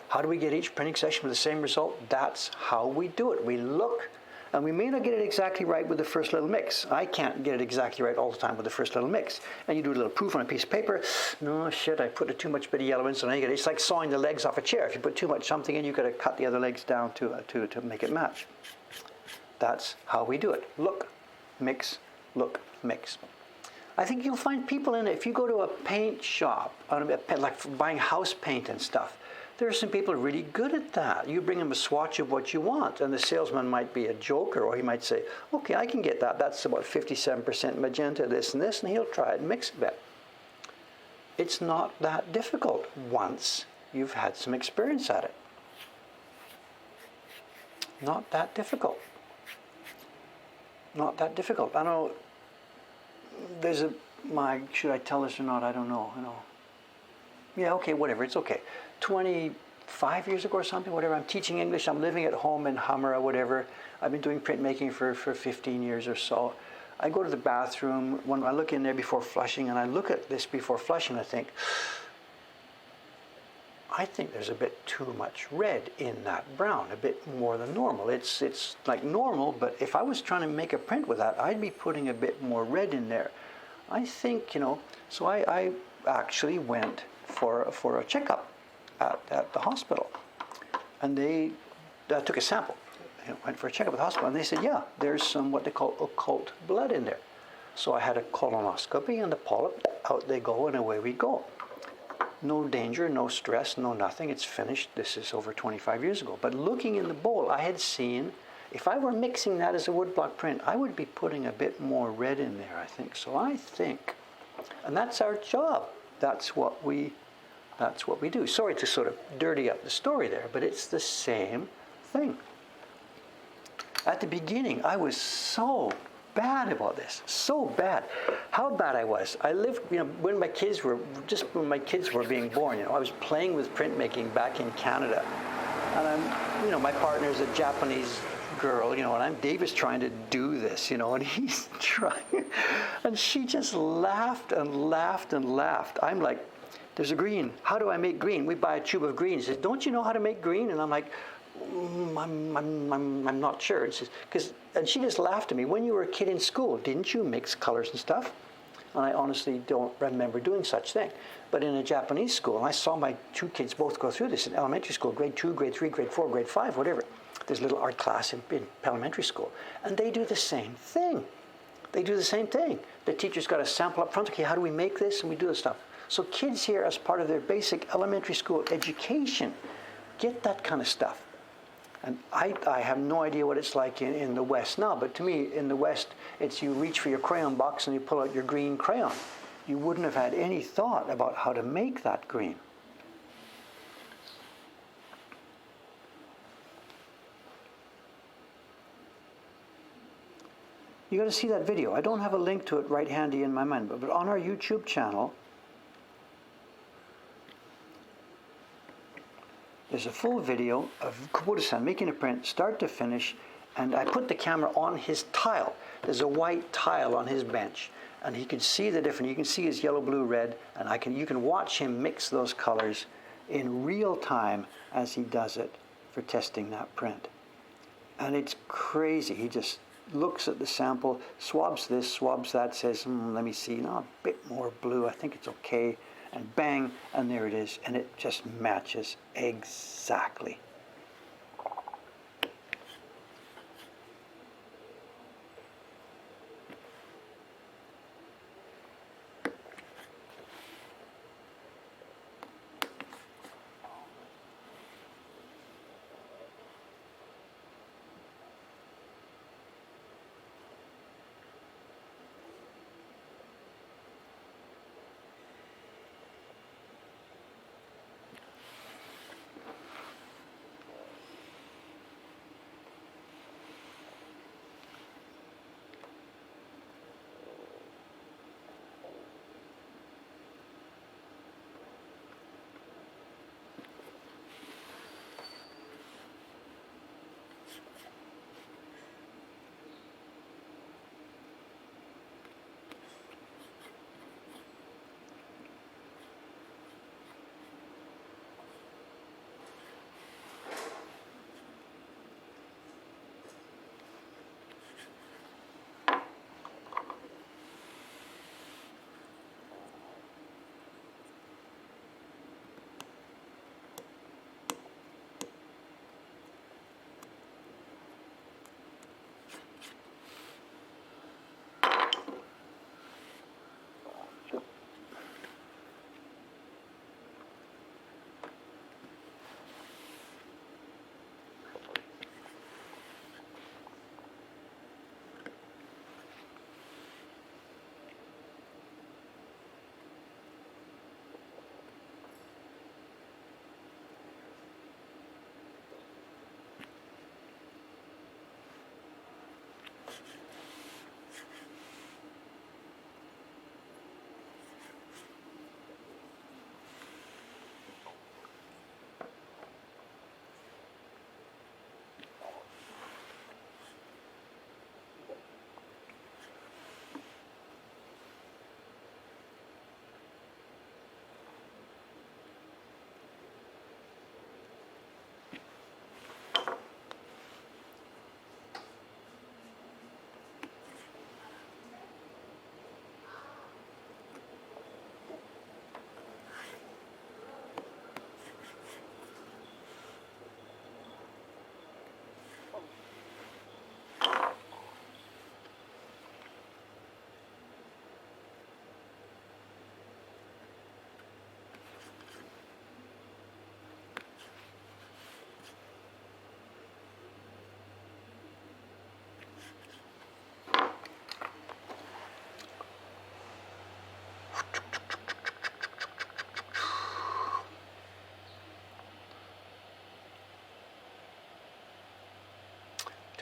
How do we get each printing session with the same result? That's how we do it. We look, and we may not get it exactly right with the first little mix. I can't get it exactly right all the time with the first little mix. And you do a little proof on a piece of paper. No, shit, I put too much bit of yellow in, so now it's like sawing the legs off a chair. If you put too much something in, you've got to cut the other legs down to make it match. That's how we do it. Look, mix, look, mix. I think you'll find people in it. If you go to a paint shop, like buying house paint and stuff, there are some people really good at that. You bring them a swatch of what you want, and the salesman might be a joker, or he might say, okay, I can get that. That's about 57% magenta, this and this, and he'll try it and mix a bit. It's not that difficult once you've had some experience at it. Not that difficult. Not that difficult. I know there's should I tell this or not? I don't know. Yeah, okay, whatever, it's okay. 25 years ago or something, whatever, I'm teaching English, I'm living at home in Hamura, whatever. I've been doing printmaking for 15 years or so. I go to the bathroom, when I look in there before flushing, and I look at this before flushing, I think there's a bit too much red in that brown, a bit more than normal. It's like normal, but if I was trying to make a print with that, I'd be putting a bit more red in there. I think, so I actually went for a checkup at the hospital. And they took a sample. Went for a checkup at the hospital, and they said, yeah, there's some what they call occult blood in there. So I had a colonoscopy, and the polyp, out they go, and away we go. No danger, no stress, no nothing. It's finished. This is over 25 years ago. But looking in the bowl, I had seen, if I were mixing that as a woodblock print, I would be putting a bit more red in there, I think. So I think, and that's our job. That's what we That's what we do. Sorry to sort of dirty up the story there, but it's the same thing. At the beginning, I was so bad about this, so bad. How bad I was. I lived, when my kids were being born, I was playing with printmaking back in Canada. And my partner's a Japanese girl, and David's trying to do this, and he's trying. And she just laughed and laughed and laughed. I'm like, there's a green. How do I make green? We buy a tube of green. She says, don't you know how to make green? And I'm like, I'm not sure. And she just laughed at me. When you were a kid in school, didn't you mix colors and stuff? And I honestly don't remember doing such thing. But in a Japanese school, and I saw my two kids both go through this in elementary school, grade 2, grade 3, grade 4, grade 5, whatever. There's a little art class in elementary school. And they do the same thing. They do the same thing. The teacher's got a sample up front. Okay, how do we make this? And we do this stuff. So kids here, as part of their basic elementary school education, get that kind of stuff. And I have no idea what it's like in the West now, but to me, in the West, it's you reach for your crayon box and you pull out your green crayon. You wouldn't have had any thought about how to make that green. You got to see that video. I don't have a link to it right handy in my mind, but on our YouTube channel, there's a full video of Kubota-san making a print, start to finish, and I put the camera on his tile. There's a white tile on his bench, and he can see the difference. You can see his yellow, blue, red, and you can watch him mix those colors in real time as he does it for testing that print. And it's crazy. He just looks at the sample, swabs this, swabs that, says, let me see, a bit more blue, I think it's okay. And bang, and there it is, and it just matches exactly.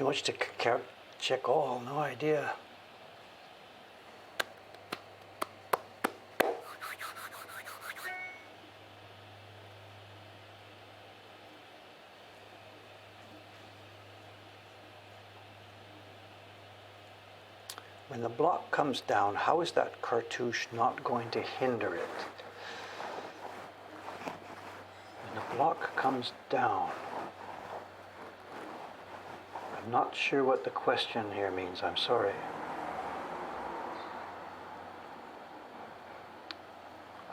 Too much to check all, no idea. When the block comes down, how is that cartouche not going to hinder it? When the block comes down, I'm not sure what the question here means, I'm sorry.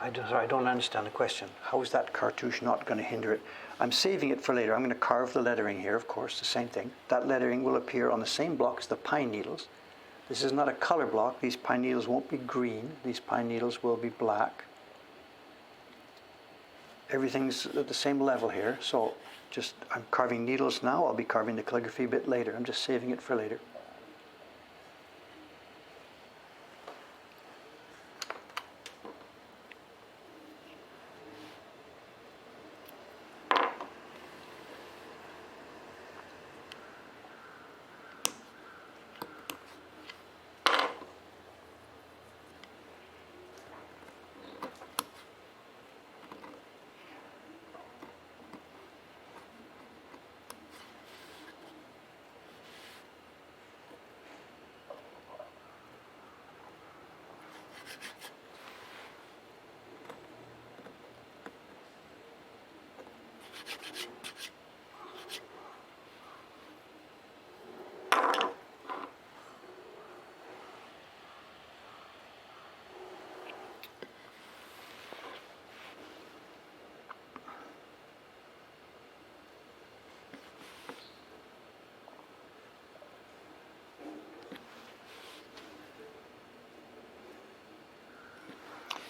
I don't understand the question. How is that cartouche not going to hinder it? I'm saving it for later. I'm going to carve the lettering here, of course, the same thing. That lettering will appear on the same block as the pine needles. This is not a color block. These pine needles won't be green. These pine needles will be black. Everything's at the same level here. So I'm carving needles now. I'll be carving the calligraphy a bit later. I'm just saving it for later.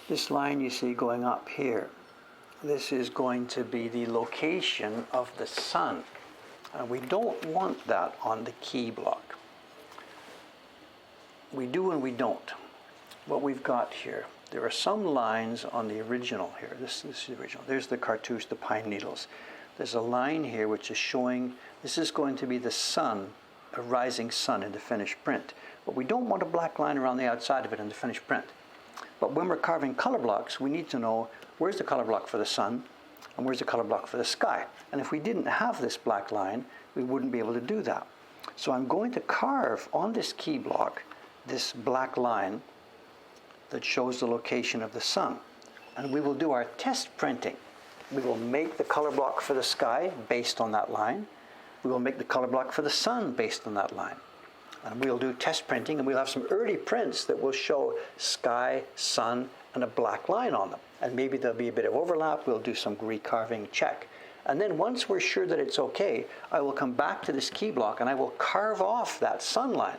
This line you see going up here, this is going to be the location of the sun. And we don't want that on the key block. We do and we don't. What we've got here, there are some lines on the original here. This is the original. There's the cartouche, the pine needles. There's a line here which is showing, this is going to be the sun, a rising sun in the finished print. But we don't want a black line around the outside of it in the finished print. But when we're carving color blocks, we need to know where's the color block for the sun and where's the color block for the sky. And if we didn't have this black line, we wouldn't be able to do that. So I'm going to carve on this key block this black line that shows the location of the sun. And we will do our test printing. We will make the color block for the sky based on that line. We will make the color block for the sun based on that line. And we'll do test printing, and we'll have some early prints that will show sky, sun, and a black line on them. And maybe there'll be a bit of overlap. We'll do some recarving, check. And then once we're sure that it's okay, I will come back to this key block and I will carve off that sun line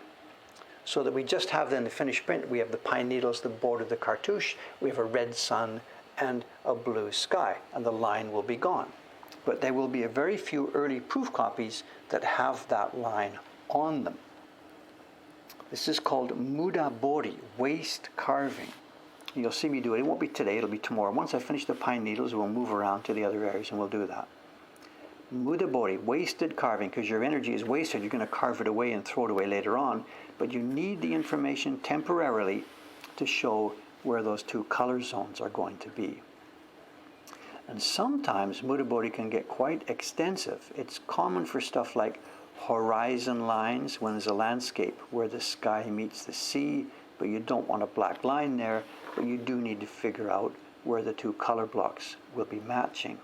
so that we just have then the finished print. We have the pine needles, the border of the cartouche, we have a red sun and a blue sky, and the line will be gone. But there will be a very few early proof copies that have that line on them. This is called mudabori, waste carving. You'll see me do it. It won't be today, it'll be tomorrow. Once I finish the pine needles, we'll move around to the other areas and we'll do that. Mudabori, wasted carving, because your energy is wasted. You're going to carve it away and throw it away later on. But you need the information temporarily to show where those two color zones are going to be. And sometimes mudabori can get quite extensive. It's common for stuff like horizon lines when there's a landscape where the sky meets the sea, but you don't want a black line there, but you do need to figure out where the two color blocks will be matching.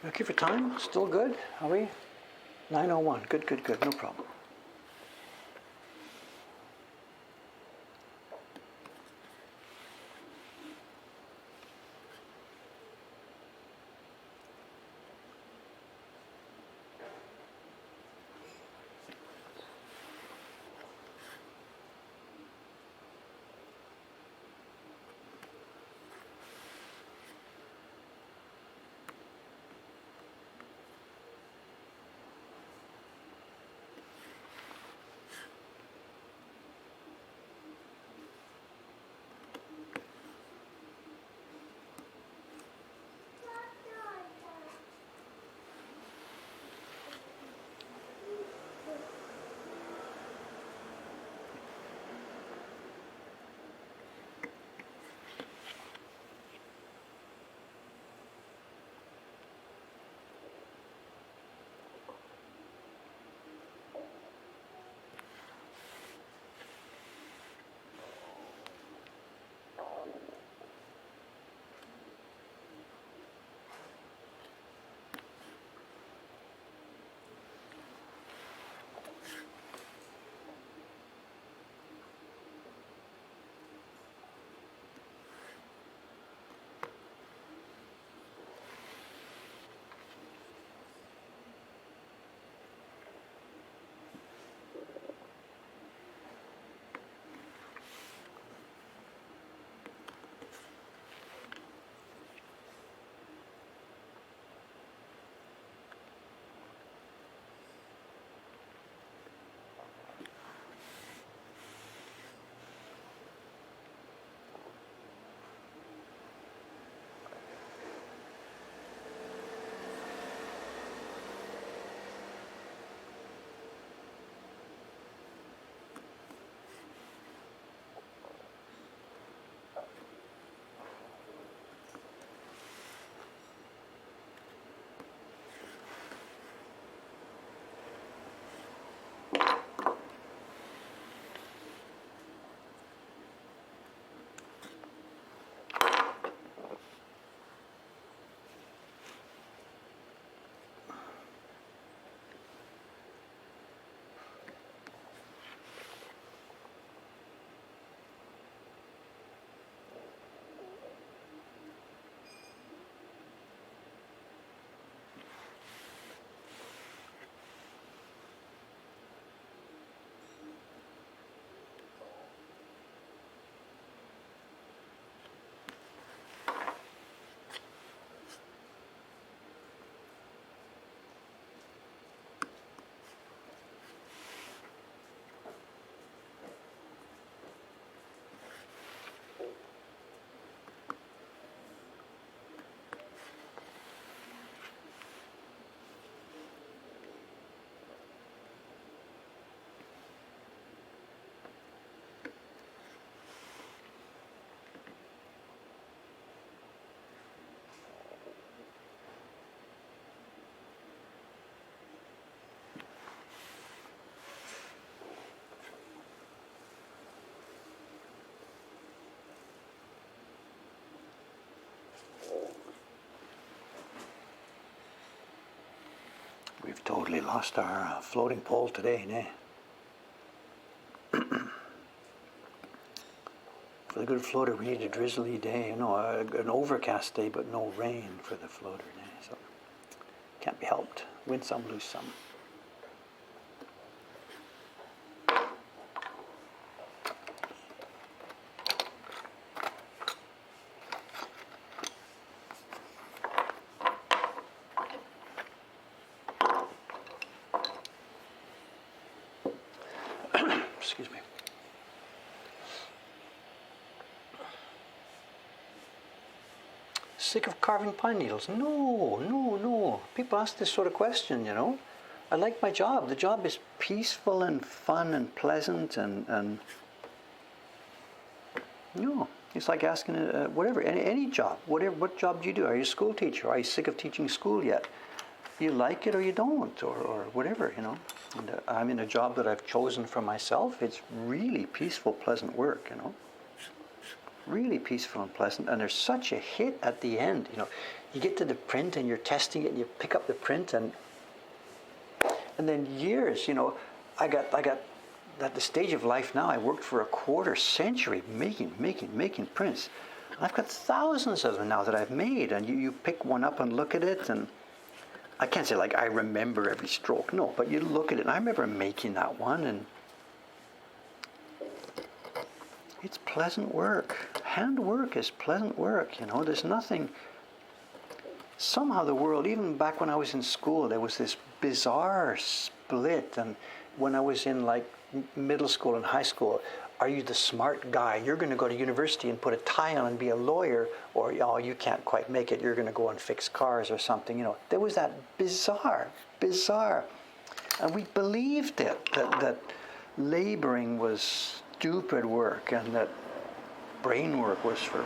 Okay for time? Still good? Are we? 9:01. Good, good, good. No problem. We've totally lost our floating pole today, eh? For the good floater, we need a drizzly day, an overcast day, but no rain for the floater, eh? So can't be helped. Win some, lose some. Excuse me. Sick of carving pine needles? No, no, no. People ask this sort of question. I like my job. The job is peaceful and fun and pleasant and it's like asking whatever, any job. What job do you do? Are you a school teacher? Are you sick of teaching school yet? You like it or you don't, or whatever. And I'm in a job that I've chosen for myself. It's really peaceful, pleasant work. Really peaceful and pleasant, and there's such a hit at the end. you get to the print and you're testing it and you pick up the print and then years, I got at the stage of life now, I worked for a quarter century making prints. I've got thousands of them now that I've made, and you pick one up and look at it, and I can't say like I remember every stroke, no, but you look at it, and I remember making that one, and it's pleasant work. Handwork is pleasant work, there's nothing. Somehow the world, even back when I was in school, there was this bizarre split, and when I was in like middle school and high school, are you the smart guy? You're going to go to university and put a tie on and be a lawyer, or oh, you can't quite make it. You're going to go and fix cars or something. There was that bizarre, and we believed it that laboring was stupid work and that brain work was for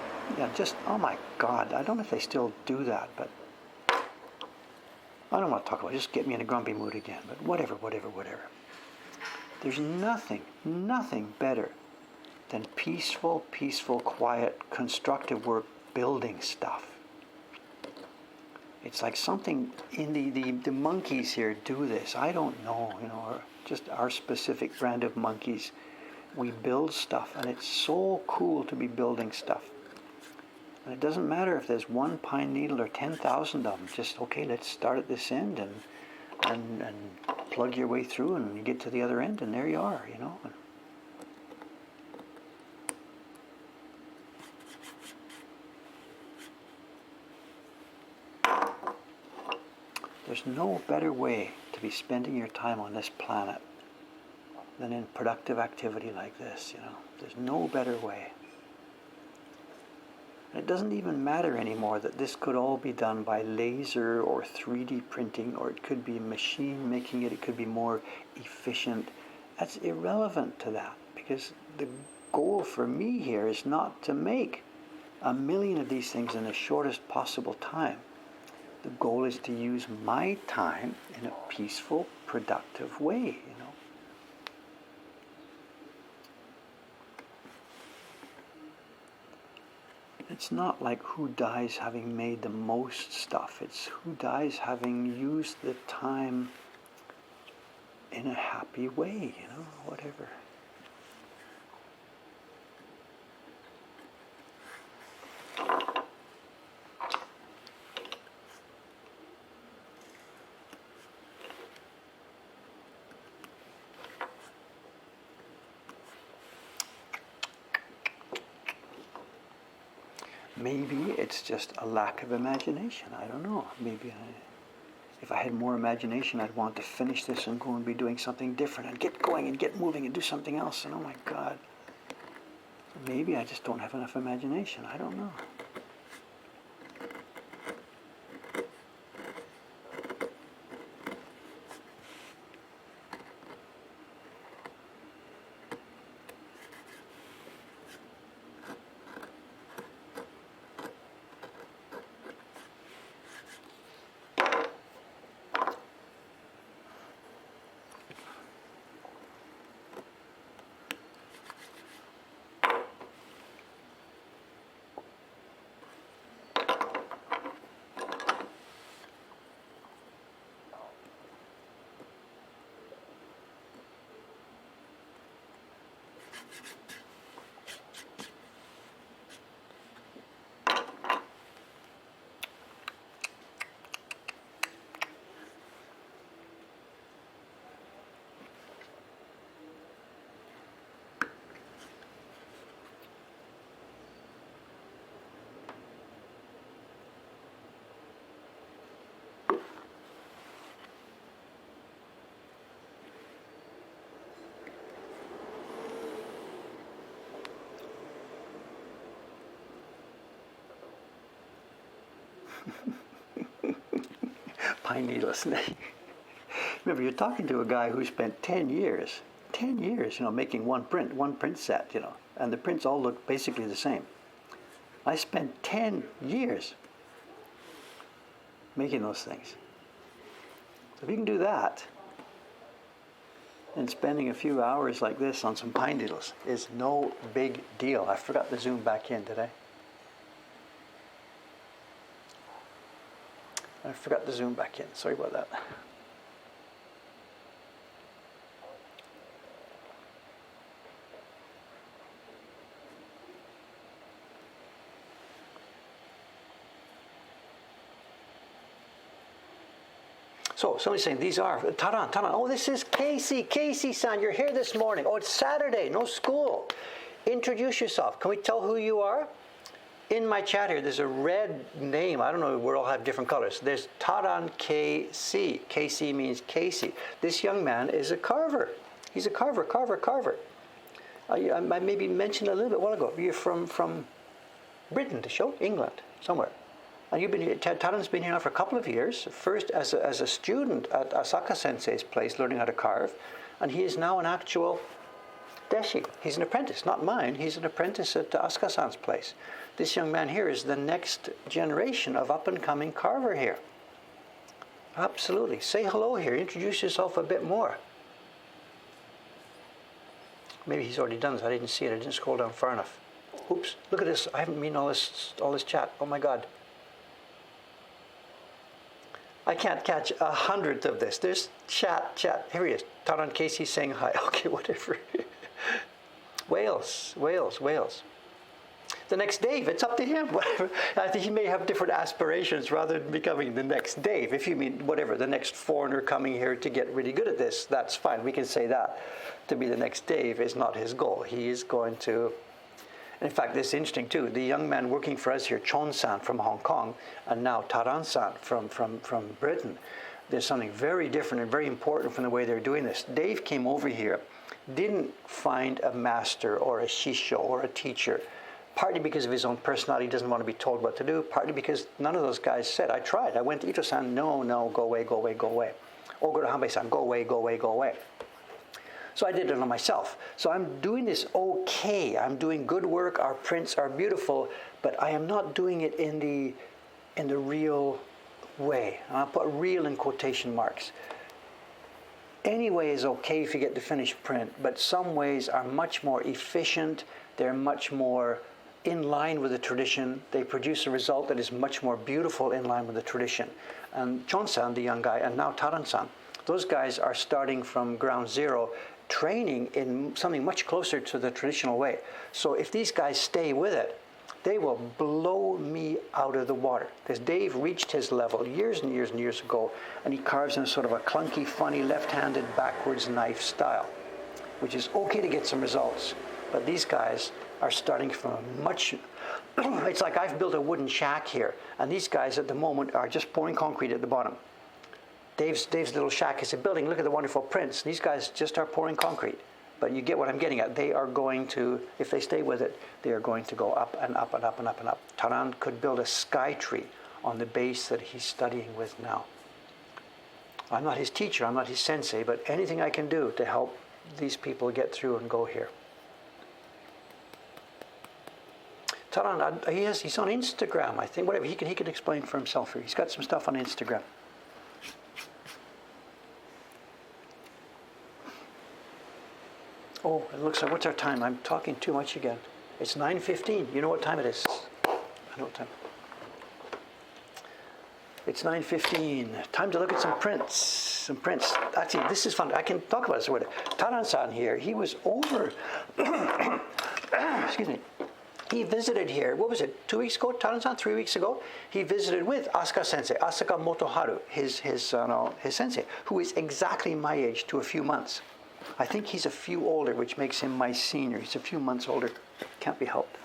just oh my God. I don't know if they still do that, but I don't want to talk about it. Just get me in a grumpy mood again. But whatever. There's nothing better than peaceful, quiet, constructive work building stuff. It's like something in the monkeys here do this. I don't know, or just our specific brand of monkeys. We build stuff, and it's so cool to be building stuff. And it doesn't matter if there's one pine needle or 10,000 of them. Just, okay, let's start at this end and plug your way through, and you get to the other end, and there you are, There's no better way to be spending your time on this planet than in productive activity like this, There's no better way. It doesn't even matter anymore that this could all be done by laser or 3D printing, or it could be machine making it could be more efficient. That's irrelevant to that, because the goal for me here is not to make 1 million of these things in the shortest possible time. The goal is to use my time in a peaceful, productive way, It's not like who dies having made the most stuff. It's who dies having used the time in a happy way, whatever. Maybe it's just a lack of imagination. I don't know. Maybe if I had more imagination, I'd want to finish this and go and be doing something different and get going and get moving and do something else. And oh my God. Maybe I just don't have enough imagination. I don't know. Pine needles. Remember, you're talking to a guy who spent 10 years, making one print set, and the prints all look basically the same. I spent 10 years making those things. So if you can do that, then spending a few hours like this on some pine needles is no big deal. I forgot to zoom back in, did I? I forgot to zoom back in. Sorry about that. So somebody's saying these are Taran. Oh, this is Casey-san. You're here this morning. Oh, it's Saturday. No school. Introduce yourself. Can we tell who you are? In my chat here, there's a red name. I don't know. We all have different colors. There's Taran KC. KC means Casey. This young man is a carver. He's a carver. I maybe mentioned a little bit a while ago. You're from Britain, to show England, somewhere. And you've been here, Taran's been here now for a couple of years, first as a student at Asaka Sensei's place learning how to carve, and he is now an actual deshi. He's an apprentice, not mine, he's an apprentice at Asuka-san's place. This young man here is the next generation of up-and-coming carver here. Absolutely. Say hello here, introduce yourself a bit more. Maybe he's already done this, I didn't see it, I didn't scroll down far enough. Oops, look at this, I haven't been all this chat, oh my God. I can't catch 100th of this. There's chat. Here he is. Taran Casey saying hi. Okay, whatever. Wales. The next Dave, it's up to him. Whatever. I think he may have different aspirations rather than becoming the next Dave. If you mean whatever, the next foreigner coming here to get really good at this, that's fine. We can say that. To be the next Dave is not his goal. He is going to... In fact, this is interesting too. The young man working for us here, Chon-san from Hong Kong, and now Taran-san from Britain. There's something very different and very important from the way they're doing this. Dave came over here, didn't find a master or a shisho or a teacher, partly because of his own personality, he doesn't want to be told what to do, partly because none of those guys said, I tried. I went to Ito-san, no, go away. Ogura Hanbei-san, go away. So I did it on myself. So I'm doing this okay. I'm doing good work. Our prints are beautiful, but I am not doing it in the real way. And I'll put real in quotation marks. Any way is okay if you get the finished print, but some ways are much more efficient. They're much more in line with the tradition. They produce a result that is much more beautiful in line with the tradition. And Chon-san, the young guy, and now Taran-san, those guys are starting from ground zero, training in something much closer to the traditional way. So if these guys stay with it, they will blow me out of the water. Because Dave reached his level years and years ago, and he carves in a sort of a clunky, funny, left-handed backwards knife style, which is okay to get some results. But these guys are starting from a much... It's like I've built a wooden shack here, and these guys at the moment are just pouring concrete at the bottom. Dave's little shack is a building. Look at the wonderful prints. These guys just are pouring concrete. But you get what I'm getting at. They are going to, if they stay with it, they are going to go up and up and up and up and up. Taran could build a sky tree on the base that he's studying with now. I'm not his teacher, I'm not his sensei, but anything I can do to help these people get through and go here. Taran, he's on Instagram, I think. Whatever, he can explain for himself here. He's got some stuff on Instagram. Oh, it looks like, what's our time? I'm talking too much again. It's 9:15. You know what time it is? I know what time. It's 9:15. Time to look at some prints. Actually, this is fun. I can talk about this with it. Taran-san here, he was over, excuse me. He visited here, what was it, 2 weeks ago, Taran-san, 3 weeks ago? He visited with Asuka Sensei, Asaka Motoharu, his sensei, who is exactly my age to a few months. I think he's a few older, which makes him my senior. He's a few months older. Can't be helped.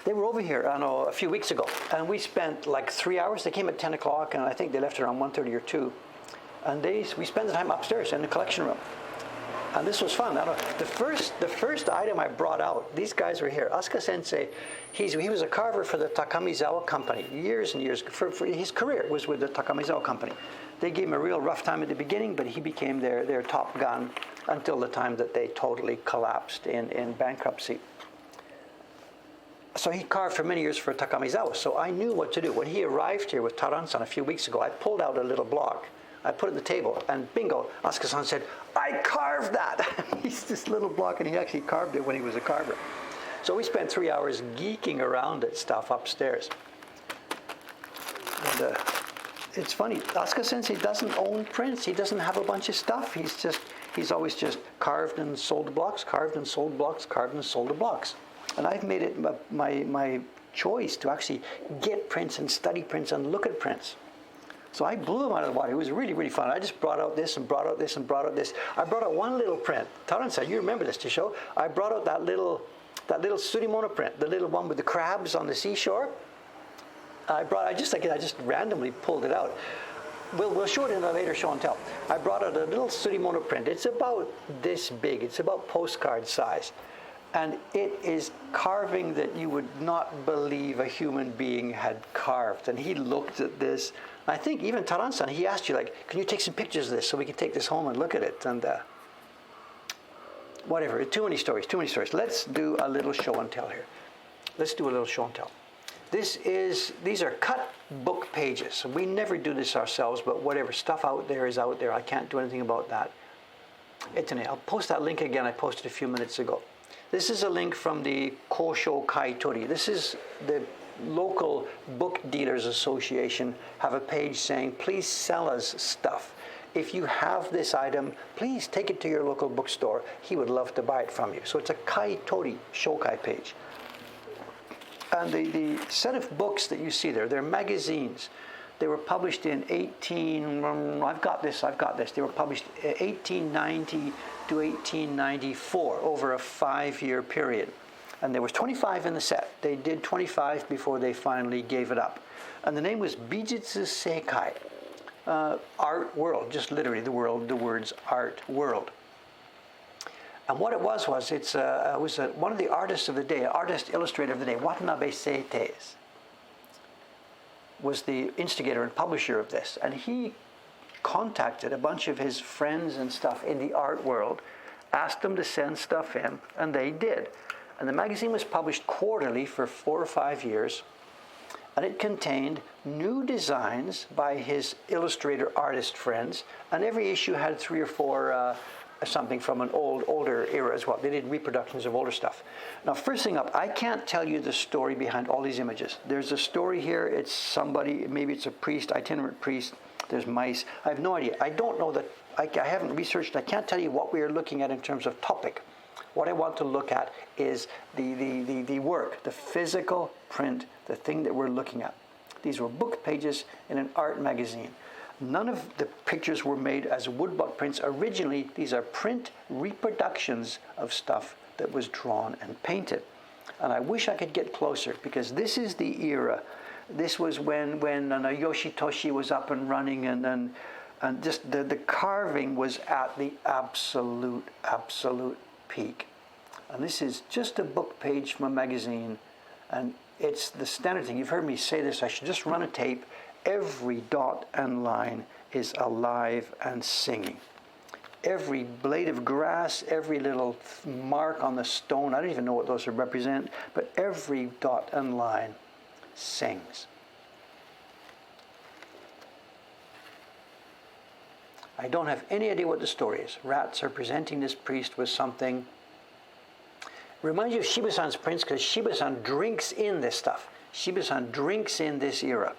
They were over here a few weeks ago, and we spent like 3 hours. They came at 10 o'clock, and I think they left around 1:30 or 2. And we spent the time upstairs in the collection room. And this was fun. The first item I brought out, these guys were here. Asuka Sensei, he was a carver for the Takamizawa company, years and years. For his career was with the Takamizawa company. They gave him a real rough time at the beginning, but he became their top gun until the time that they totally collapsed in bankruptcy. So he carved for many years for Takamizawa, so I knew what to do. When he arrived here with Taran-san a few weeks ago, I pulled out a little block. I put it on the table, and bingo, Asuka-san said, I carved that. He's this little block, and he actually carved it when he was a carver. So we spent 3 hours geeking around at stuff upstairs. And it's funny, Asuka Sensei doesn't own prints. He doesn't have a bunch of stuff. He's always just carved and sold blocks, carved and sold blocks, carved and sold the blocks. And I've made it my choice to actually get prints and study prints and look at prints. So I blew them out of the water. It was really, really fun. I just brought out this and brought out this and brought out this. I brought out one little print. Taran-san, you remember this, Chisho? I brought out that little Surimono print, the little one with the crabs on the seashore. I just randomly pulled it out. We'll show it in a later show and tell. I brought out a little Surimono print. It's about this big. It's about postcard size. And it is carving that you would not believe a human being had carved. And he looked at this. I think even Taran-san, he asked you, like, can you take some pictures of this so we can take this home and look at it? And whatever, too many stories. Let's do a little show and tell here. Let's do a little show and tell. These are cut book pages. We never do this ourselves, but whatever, stuff out there is out there. I can't do anything about that. I'll post that link again. I posted a few minutes ago. This is a link from the Kosho Kaitori. This is the local book dealers association have a page saying, please sell us stuff. If you have this item, please take it to your local bookstore. He would love to buy it from you. So it's a Kaitori Shokai page. And the set of books that you see there, they're magazines. They were published in I've got this. They were published 1890 to 1894 over a 5-year period. And there was 25 in the set. They did 25 before they finally gave it up. And the name was Bijutsu Seikai, art world, just literally the words art world. And what it was one of the artists of the day, artist illustrator of the day, Watanabe Seitei, was the instigator and publisher of this. And he contacted a bunch of his friends and stuff in the art world, asked them to send stuff in, and they did. And the magazine was published quarterly for 4 or 5 years, and it contained new designs by his illustrator artist friends, and every issue had 3 or 4 something from an older era as well. They did reproductions of older stuff. Now, first thing up, I can't tell you the story behind all these images. There's a story here. It's somebody, maybe it's a priest, itinerant priest. There's mice. I have no idea. I don't know that. I haven't researched. I can't tell you what we are looking at in terms of topic. What I want to look at is the work, the physical print, the thing that we're looking at. These were book pages in an art magazine. None of the pictures were made as woodblock prints. Originally, these are print reproductions of stuff that was drawn and painted. And I wish I could get closer, because this is the era. This was when Yoshitoshi was up and running, and just the carving was at the absolute peak. And this is just a book page from a magazine, and it's the standard thing. You've heard me say this. I should just run a tape. Every dot and line is alive and singing. Every blade of grass, every little mark on the stone, I don't even know what those represent, but every dot and line sings. I don't have any idea what the story is. Rats are presenting this priest with something. Reminds you of Shiba-san's prints, because Shiba-san drinks in this stuff. Shiba-san drinks in this era.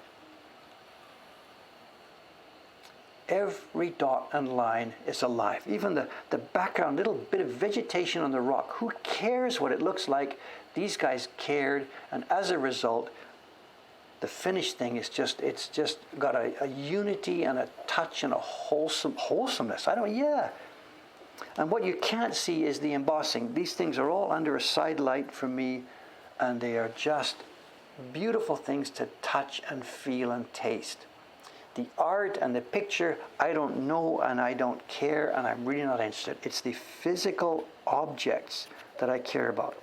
Every dot and line is alive. Even the background, little bit of vegetation on the rock. Who cares what it looks like? These guys cared, and as a result, the finished thing is it's just got a unity and a touch and a wholesomeness. And what you can't see is the embossing. These things are all under a side light from me, and they are just beautiful things to touch and feel and taste. The art and the picture, I don't know and I don't care, and I'm really not interested. It's the physical objects that I care about.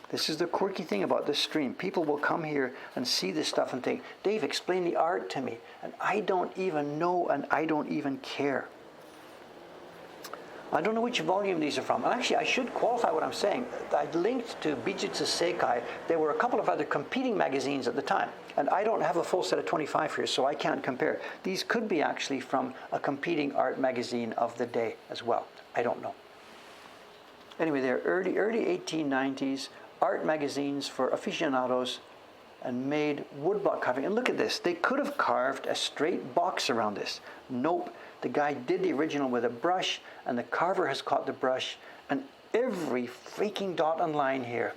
This is the quirky thing about this stream. People will come here and see this stuff and think, Dave, explain the art to me. And I don't even know, and I don't even care. I don't know which volume these are from. And actually, I should qualify what I'm saying. I linked to Bijutsu Seikai. There were a couple of other competing magazines at the time. And I don't have a full set of 25 here, so I can't compare. These could be actually from a competing art magazine of the day as well. I don't know. Anyway, they're early 1890s art magazines for aficionados and made woodblock carving. And look at this. They could have carved a straight box around this. Nope. The guy did the original with a brush, and the carver has caught the brush, and every freaking dot and line here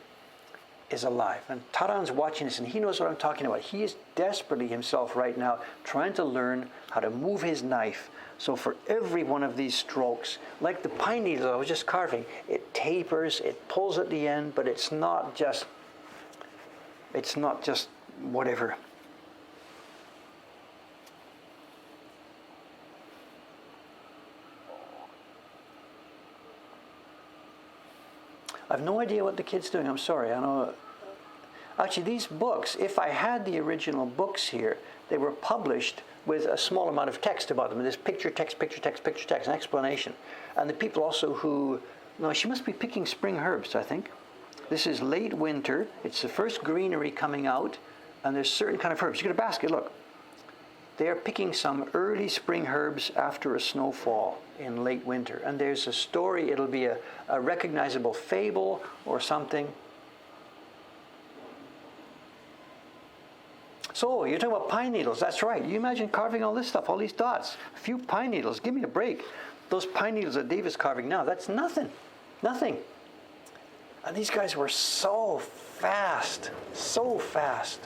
is alive. And Taran's watching this, and he knows what I'm talking about. He is desperately himself right now trying to learn how to move his knife. So for every one of these strokes, like the pine needle I was just carving, it tapers, it pulls at the end, but it's not just whatever. I've no idea what the kid's doing. I'm sorry. I know. Actually, these books, if I had the original books here, they were published with a small amount of text about them. There's picture text, an explanation. And the people also who, no, she must be picking spring herbs, I think. This is late winter. It's the first greenery coming out, and there's certain kind of herbs. You get a basket, look. They are picking some early spring herbs after a snowfall in late winter. And there's a story, it'll be a recognizable fable or something. So, you're talking about pine needles, that's right. You imagine carving all this stuff, all these dots. A few pine needles, give me a break. Those pine needles that Dave is carving now, that's nothing. Nothing. And these guys were so fast, so fast.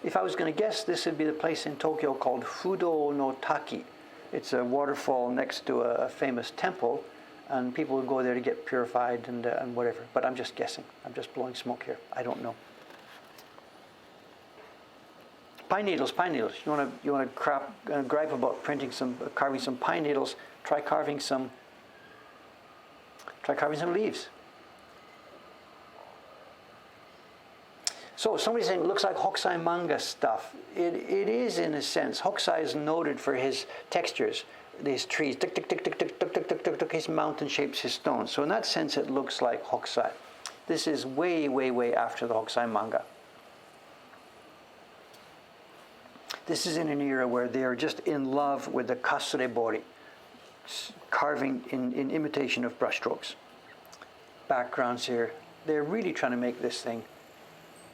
If I was going to guess, this would be the place in Tokyo called Fudo no Taki. It's a waterfall next to a famous temple, and people would go there to get purified and whatever. But I'm just guessing. I'm just blowing smoke here. I don't know. Pine needles. You want to gripe about carving some pine needles? Try carving some leaves. So somebody's saying it looks like Hokusai manga stuff. It is in a sense. Hokusai is noted for his textures, these trees, tick, tick, tick, tick, tick, tick, tick, tick, tick, tick, his mountain shapes, his stones. So in that sense, it looks like Hokusai. This is way, way, way after the Hokusai manga. This is in an era where they are just in love with the kasurebori, carving in imitation of brushstrokes. Backgrounds here. They're really trying to make this thing.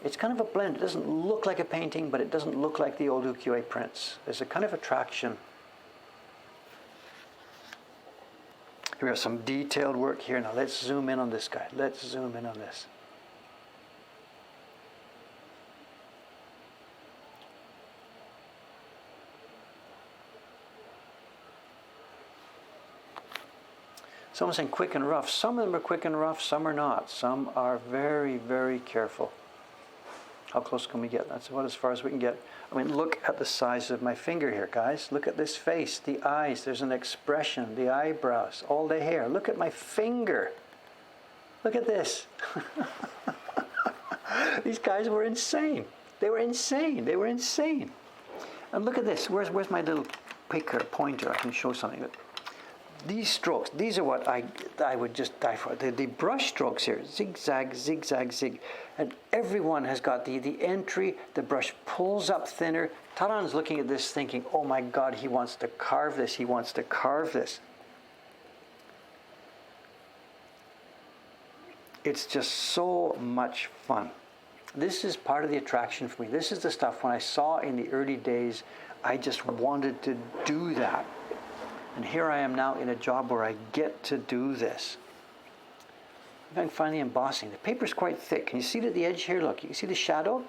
It's kind of a blend. It doesn't look like a painting, but it doesn't look like the old ukiyo-e prints. There's a kind of attraction. Here we have some detailed work here. Now let's zoom in on this guy. Let's zoom in on this. Someone's saying quick and rough. Some of them are quick and rough, some are not. Some are very, very careful. How close can we get? That's about as far as we can get. I mean, look at the size of my finger here, guys. Look at this face, the eyes. There's an expression, the eyebrows, all the hair. Look at my finger. Look at this. These guys were insane. They were insane. They were insane. And look at this. Where's my little pointer? I can show something. These strokes, these are what I would just die for. The brush strokes here, zigzag, zigzag, zig. And everyone has got the entry, the brush pulls up thinner. Taran's looking at this thinking, oh my God, he wants to carve this, he wants to carve this. It's just so much fun. This is part of the attraction for me. This is the stuff when I saw in the early days, I just wanted to do that. And here I am now in a job where I get to do this. If I can find the embossing. The paper's quite thick. Can you see it at the edge here? Look, you see the shadow?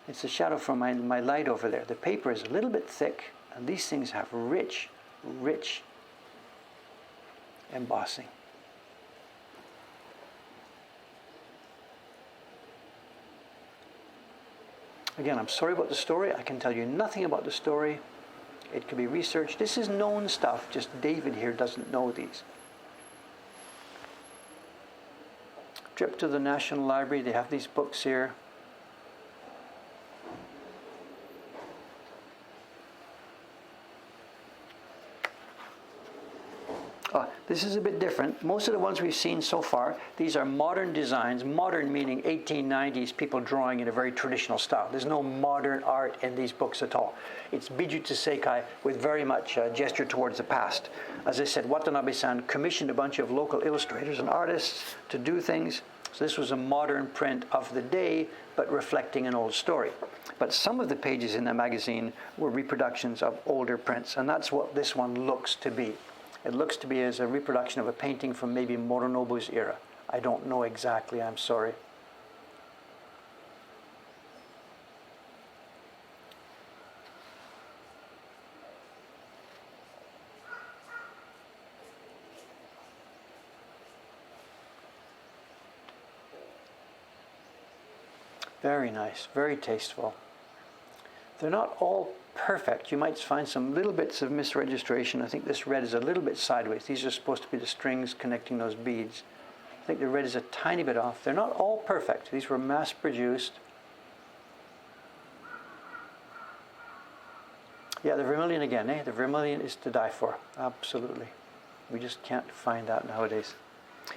It's the shadow from my light over there. The paper is a little bit thick, and these things have rich, rich embossing. Again, I'm sorry about the story. I can tell you nothing about the story. It can be researched. This is known stuff, just David here doesn't know these. Trip to the National Library, they have these books here. This is a bit different. Most of the ones we've seen so far, these are modern designs. Modern meaning 1890s, people drawing in a very traditional style. There's no modern art in these books at all. It's Bijutsu Seikai with very much gesture towards the past. As I said, Watanabe-san commissioned a bunch of local illustrators and artists to do things. So this was a modern print of the day, but reflecting an old story. But some of the pages in the magazine were reproductions of older prints, and that's what this one looks to be. It looks to be as a reproduction of a painting from maybe Moronobu's era. I don't know exactly, I'm sorry. Very nice, very tasteful. They're not all perfect. You might find some little bits of misregistration. I think this red is a little bit sideways. These are supposed to be the strings connecting those beads. I think the red is a tiny bit off. They're not all perfect. These were mass produced. Yeah, the vermilion again, eh? The vermilion is to die for. Absolutely. We just can't find that nowadays.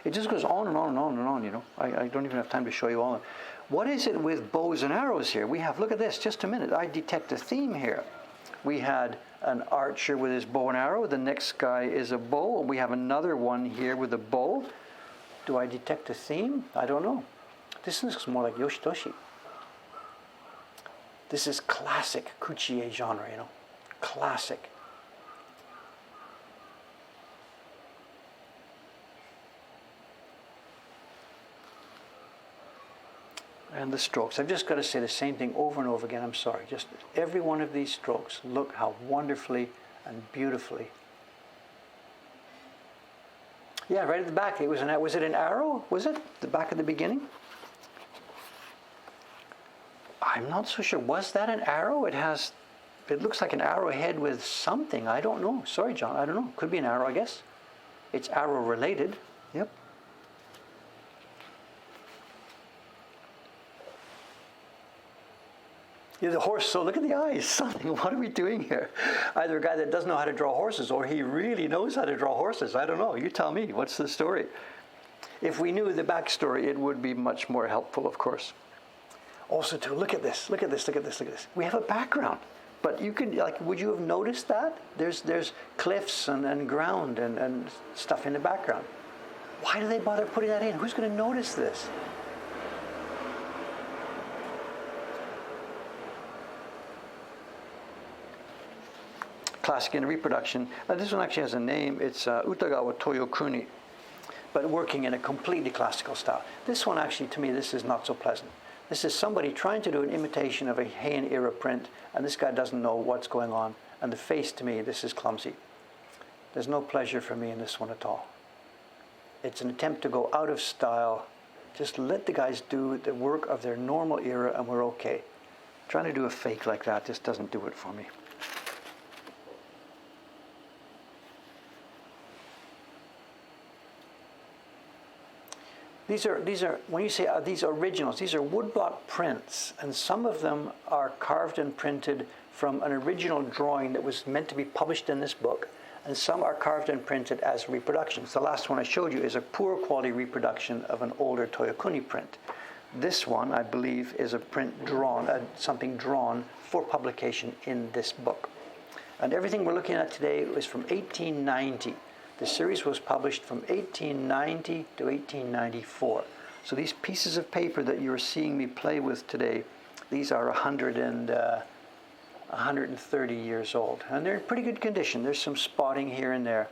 It just goes on and on and on and on, you know. I don't even have time to show you all. What is it with bows and arrows here? We have, look at this, just a minute. I detect a theme here. We had an archer with his bow and arrow. The next guy is a bow. We have another one here with a bow. Do I detect a theme? I don't know. This looks more like Yoshitoshi. This is classic Kuchie genre, you know. Classic. And the strokes. I've just got to say the same thing over and over again. I'm sorry. Just every one of these strokes. Look how wonderfully and beautifully. Yeah, right at the back. It was was it an arrow? Was it the back at the beginning? I'm not so sure. Was that an arrow? It looks like an arrowhead with something. I don't know. Sorry, John. I don't know. Could be an arrow, I guess. It's arrow related. Yep. Yeah, the horse, so look at the eyes. Something, what are we doing here? Either a guy that doesn't know how to draw horses or he really knows how to draw horses. I don't know. You tell me. What's the story? If we knew the backstory, it would be much more helpful, of course. Also, too, look at this. Look at this. Look at this. Look at this. We have a background. But you could, like, would you have noticed that? There's cliffs and ground and stuff in the background. Why do they bother putting that in? Who's going to notice this? Classic in reproduction. This one actually has a name. It's Utagawa Toyokuni, but working in a completely classical style. This one actually, to me, this is not so pleasant. This is somebody trying to do an imitation of a Heian era print, and this guy doesn't know what's going on. And the face, to me, this is clumsy. There's no pleasure for me in this one at all. It's an attempt to go out of style. Just let the guys do the work of their normal era, and we're okay. Trying to do a fake like that just doesn't do it for me. These are when you say these originals, these are woodblock prints, and some of them are carved and printed from an original drawing that was meant to be published in this book, and some are carved and printed as reproductions. The last one I showed you is a poor quality reproduction of an older Toyokuni print. This one, I believe, is a print drawn, something drawn for publication in this book. And everything we're looking at today is from 1890. The series was published from 1890 to 1894. So these pieces of paper that you're seeing me play with today, these are 130 years old. And they're in pretty good condition. There's some spotting here and there.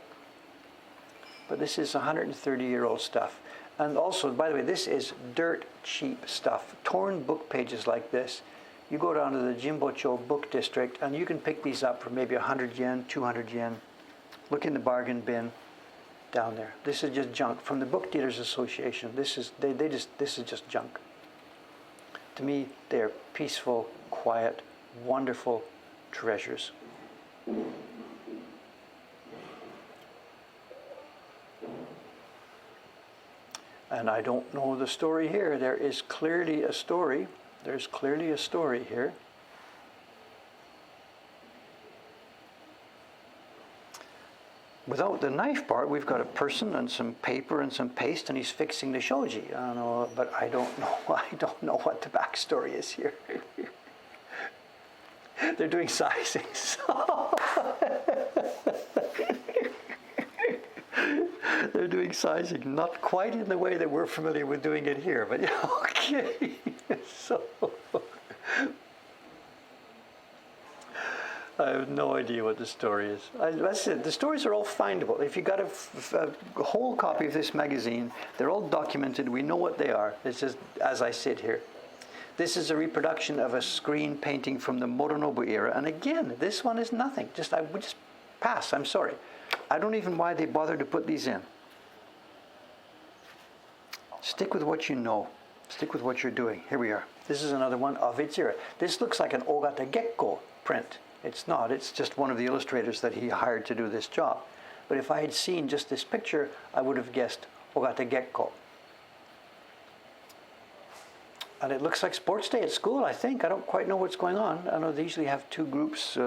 But this is 130-year-old stuff. And also, by the way, this is dirt cheap stuff. Torn book pages like this. You go down to the Jimbocho book district and you can pick these up for maybe 100 yen, 200 yen. Look in the bargain bin down there. This is just junk from the Book Dealers Association. This is just junk. To me, they are peaceful, quiet, wonderful treasures. And I don't know the story here. There is clearly a story. There's clearly a story here. Without the knife part, we've got a person and some paper and some paste, and he's fixing the shoji. I don't know, but I don't know. I don't know what the backstory is here. They're doing sizings. They're doing sizing, not quite in the way that we're familiar with doing it here, but yeah, okay. So I have no idea what the story is. That's it. The stories are all findable. If you got a whole copy of this magazine, they're all documented. We know what they are. It's just as I sit here. This is a reproduction of a screen painting from the Moronobu era. And again, this one is nothing. I would just pass. I'm sorry. I don't even know why they bothered to put these in. Stick with what you know. Stick with what you're doing. Here we are. This is another one of its era. This looks like an Ogata Gekko print. It's not. It's just one of the illustrators that he hired to do this job. But if I had seen just this picture, I would have guessed Ogata Gekko. And it looks like sports day at school, I think. I don't quite know what's going on. I know they usually have two groups,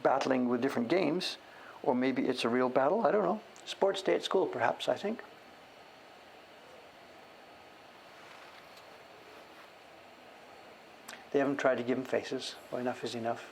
battling with different games. Or maybe it's a real battle. I don't know. Sports day at school, perhaps, I think. They haven't tried to give him faces. Well, enough is enough.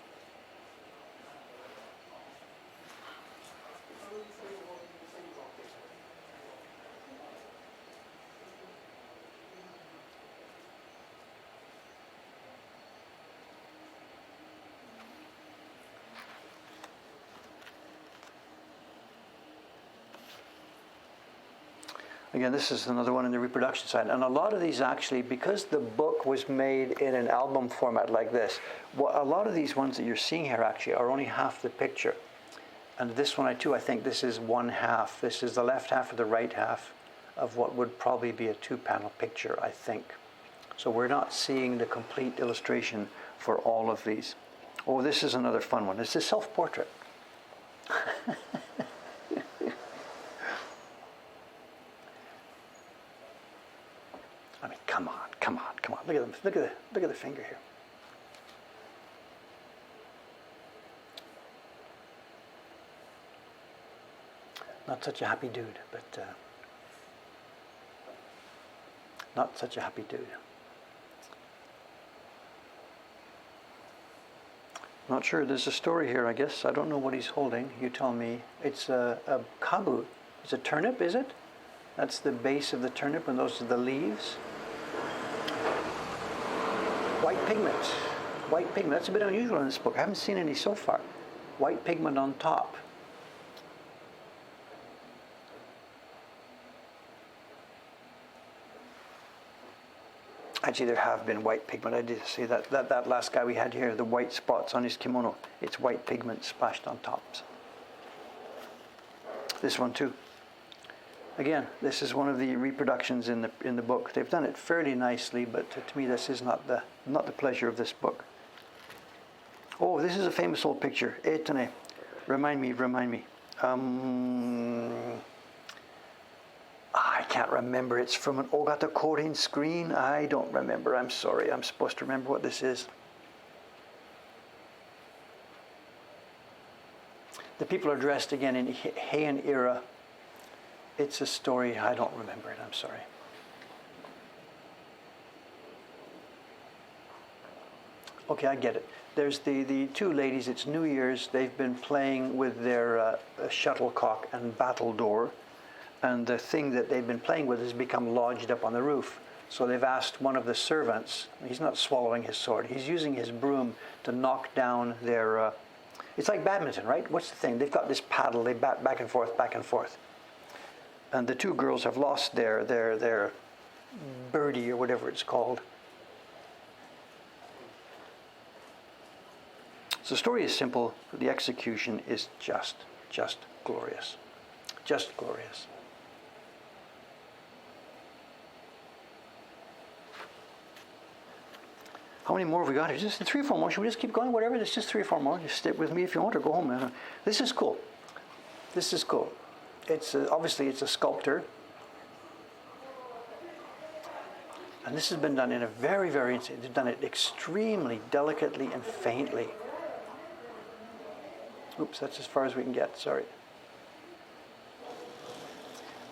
Again, this is another one in the reproduction side. And a lot of these actually, because the book was made in an album format like this, a lot of these ones that you're seeing here actually are only half the picture. And this one too, I think this is one half. This is the left half or the right half of what would probably be a two-panel picture, I think. So we're not seeing the complete illustration for all of these. Oh, this is another fun one. It's a self-portrait. I mean, come on. Look at them. Look at the finger here. Not such a happy dude, but not such a happy dude. Not sure. There's a story here, I guess. I don't know what he's holding. You tell me. It's a kabu. It's a turnip, is it? That's the base of the turnip, and those are the leaves. White pigment. White pigment. That's a bit unusual in this book. I haven't seen any so far. White pigment on top. Actually, there have been white pigment. I did see that last guy we had here, the white spots on his kimono. It's white pigment splashed on tops. This one too. Again, this is one of the reproductions in the book. They've done it fairly nicely, but to me, this is not the pleasure of this book. Oh, this is a famous old picture. Etone, remind me. I can't remember. It's from an Ogata Korin screen. I don't remember. I'm sorry. I'm supposed to remember what this is. The people are dressed again in Heian era. It's a story. I don't remember it. I'm sorry. Okay, I get it. There's the two ladies. It's New Year's. They've been playing with their shuttlecock and battledore. And the thing that they've been playing with has become lodged up on the roof. So they've asked one of the servants, he's not swallowing his sword, he's using his broom to knock down their, it's like badminton, right? What's the thing? They've got this paddle, they bat back and forth. And the two girls have lost their birdie or whatever it's called. So the story is simple, but the execution is just glorious. Just glorious. How many more have we got here? Just 3 or 4 more. Should we just keep going? Whatever. There's just 3 or 4 more. Just stick with me if you want, or go home. This is cool. This is cool. It's obviously it's a sculptor, and this has been done in a very they've done it extremely delicately and faintly. Oops, that's as far as we can get. Sorry.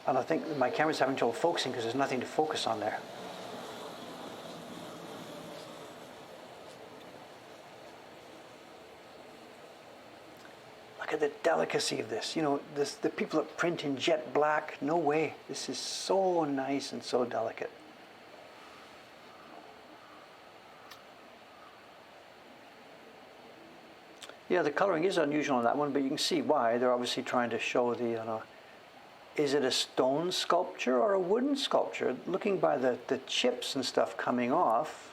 And I think my camera's having trouble focusing because there's nothing to focus on there. Look at the delicacy of this. You know, the people that print in jet black, no way. This is so nice and so delicate. Yeah, the coloring is unusual on that one, but you can see why. They're obviously trying to show the, you know, is it a stone sculpture or a wooden sculpture? Looking by the chips and stuff coming off,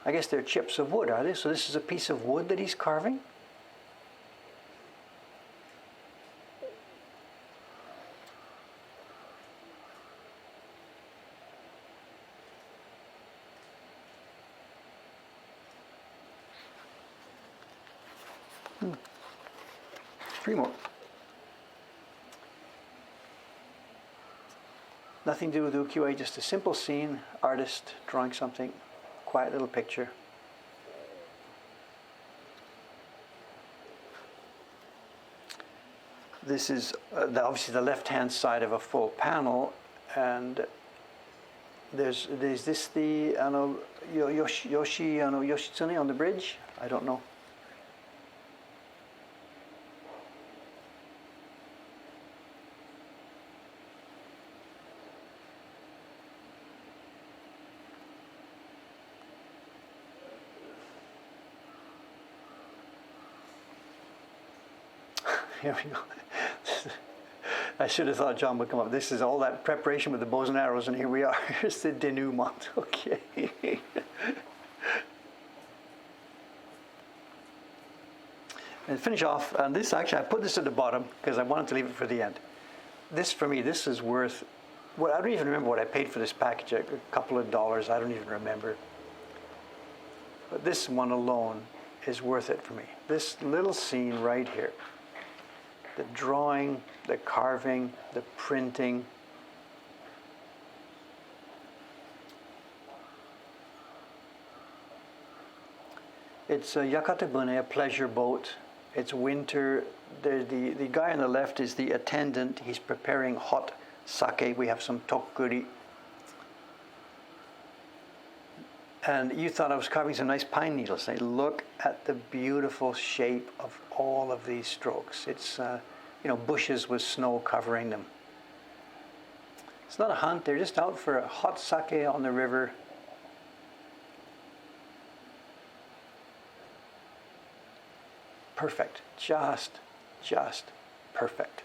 I guess they're chips of wood, are they? So this is a piece of wood that he's carving? Three more. Nothing to do with ukiyo-e, just a simple scene, artist drawing something, quiet little picture. This is obviously the left-hand side of a full panel, and there's this the Yoshitsune on the bridge? I don't know. Here we go. I should have thought John would come up. This is all that preparation with the bows and arrows, and here we are. Here's the denouement. Okay. And finish off, and this actually, I put this at the bottom because I wanted to leave it for the end. This, for me, this is worth, well, I don't even remember what I paid for this package, a couple of dollars, I don't even remember. But this one alone is worth it for me. This little scene right here. The drawing, the carving, the printing. It's a Yakatabune, a pleasure boat. It's winter. The guy on the left is the attendant. He's preparing hot sake. We have some tokkuri. And you thought I was carving some nice pine needles. Hey, look at the beautiful shape of all of these strokes. It's, bushes with snow covering them. It's not a hunt. They're just out for a hot sake on the river. Perfect. Just perfect.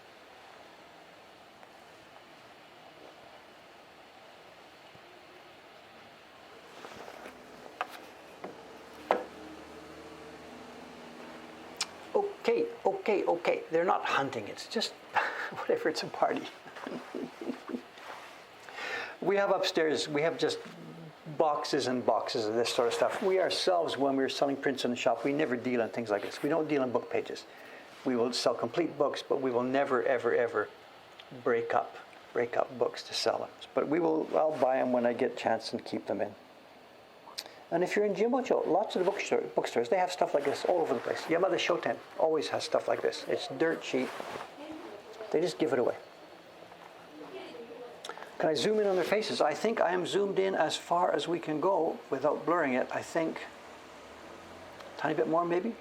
Okay. They're not hunting. It's just whatever. It's a party. We have upstairs, we have just boxes and boxes of this sort of stuff. We ourselves, when we were selling prints in the shop, we never deal in things like this. We don't deal in book pages. We will sell complete books, but we will never, ever break up books to sell them. But I'll buy them when I get a chance and keep them in. And if you're in Jimbocho, lots of the bookstores, they have stuff like this all over the place. Yamada Shoten always has stuff like this. It's dirt cheap. They just give it away. Can I zoom in on their faces? I think I am zoomed in as far as we can go without blurring it. I think a tiny bit more maybe.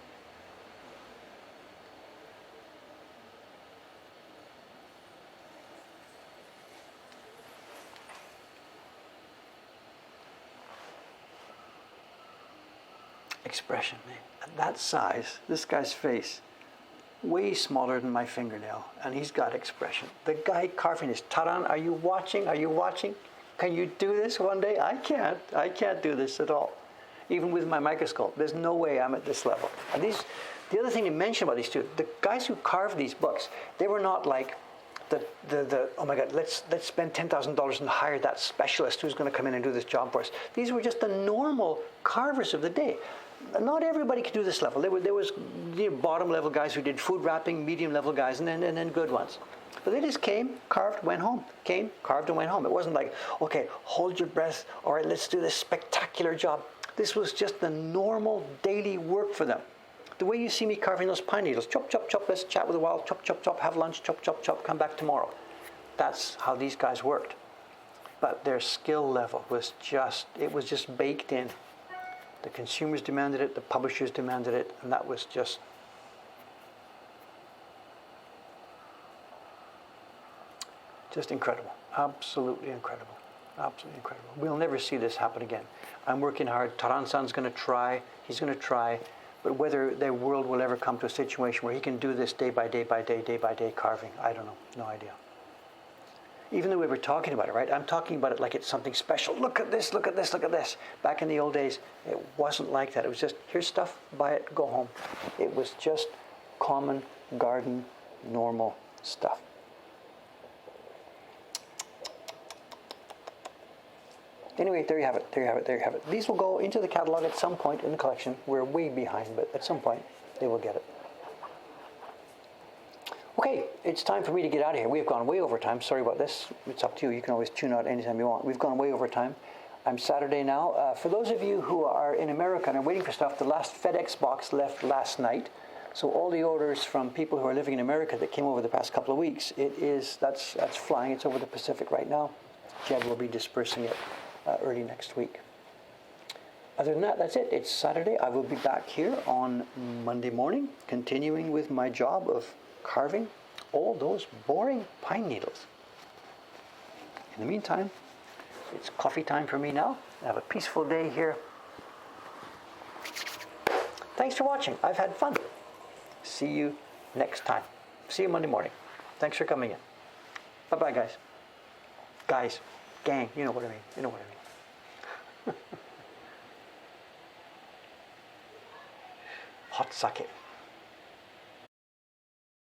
Expression, at that size, this guy's face, way smaller than my fingernail, and he's got expression. The guy carving this, Taran, are you watching? Can you do this one day? I can't do this at all. Even with my microscope, there's no way I'm at this level. And the other thing to mention about these two, the guys who carved these books, they were not like oh my God, let's spend $10,000 and hire that specialist who's going to come in and do this job for us. These were just the normal carvers of the day. Not everybody could do this level. There was bottom level guys who did food wrapping, medium level guys, and then good ones. But they just came, carved, went home. Came, carved, and went home. It wasn't like, okay, hold your breath. All right, let's do this spectacular job. This was just the normal daily work for them. the way you see me carving those pine needles, chop, chop, chop, let's chat with a while, chop, chop, chop, have lunch, chop, chop, chop, come back tomorrow. That's how these guys worked. But their skill level was just baked in. The consumers demanded it, the publishers demanded it, and that was just incredible. Absolutely incredible. Absolutely incredible. We'll never see this happen again. I'm working hard. Taran-san's going to try. He's going to try. But whether the world will ever come to a situation where he can do this day by day by day carving, I don't know. No idea. Even though we were talking about it, right? I'm talking about it like it's something special. Look at this, look at this, look at this. Back in the old days, it wasn't like that. It was just, here's stuff, buy it, go home. It was just common garden, normal stuff. Anyway, there you have it, there you have it, there you have it. These will go into the catalog at some point in the collection. We're way behind, but at some point, they will get it. Okay, it's time for me to get out of here. We have gone way over time. Sorry about this. It's up to you. You can always tune out anytime you want. We've gone way over time. I'm Saturday now. For those of you who are in America and are waiting for stuff, the last FedEx box left last night. So all the orders from people who are living in America that came over the past couple of weeks, that's flying. It's over the Pacific right now. Jeb will be dispersing it early next week. Other than that, that's it. It's Saturday. I will be back here on Monday morning, continuing with my job of carving all those boring pine needles. In the meantime, it's coffee time for me now. Have a peaceful day here. Thanks for watching. I've had fun. See you next time. See you Monday morning. Thanks for coming in. Bye-bye, guys. Guys, gang, you know what I mean. You know what I mean. Hot sake.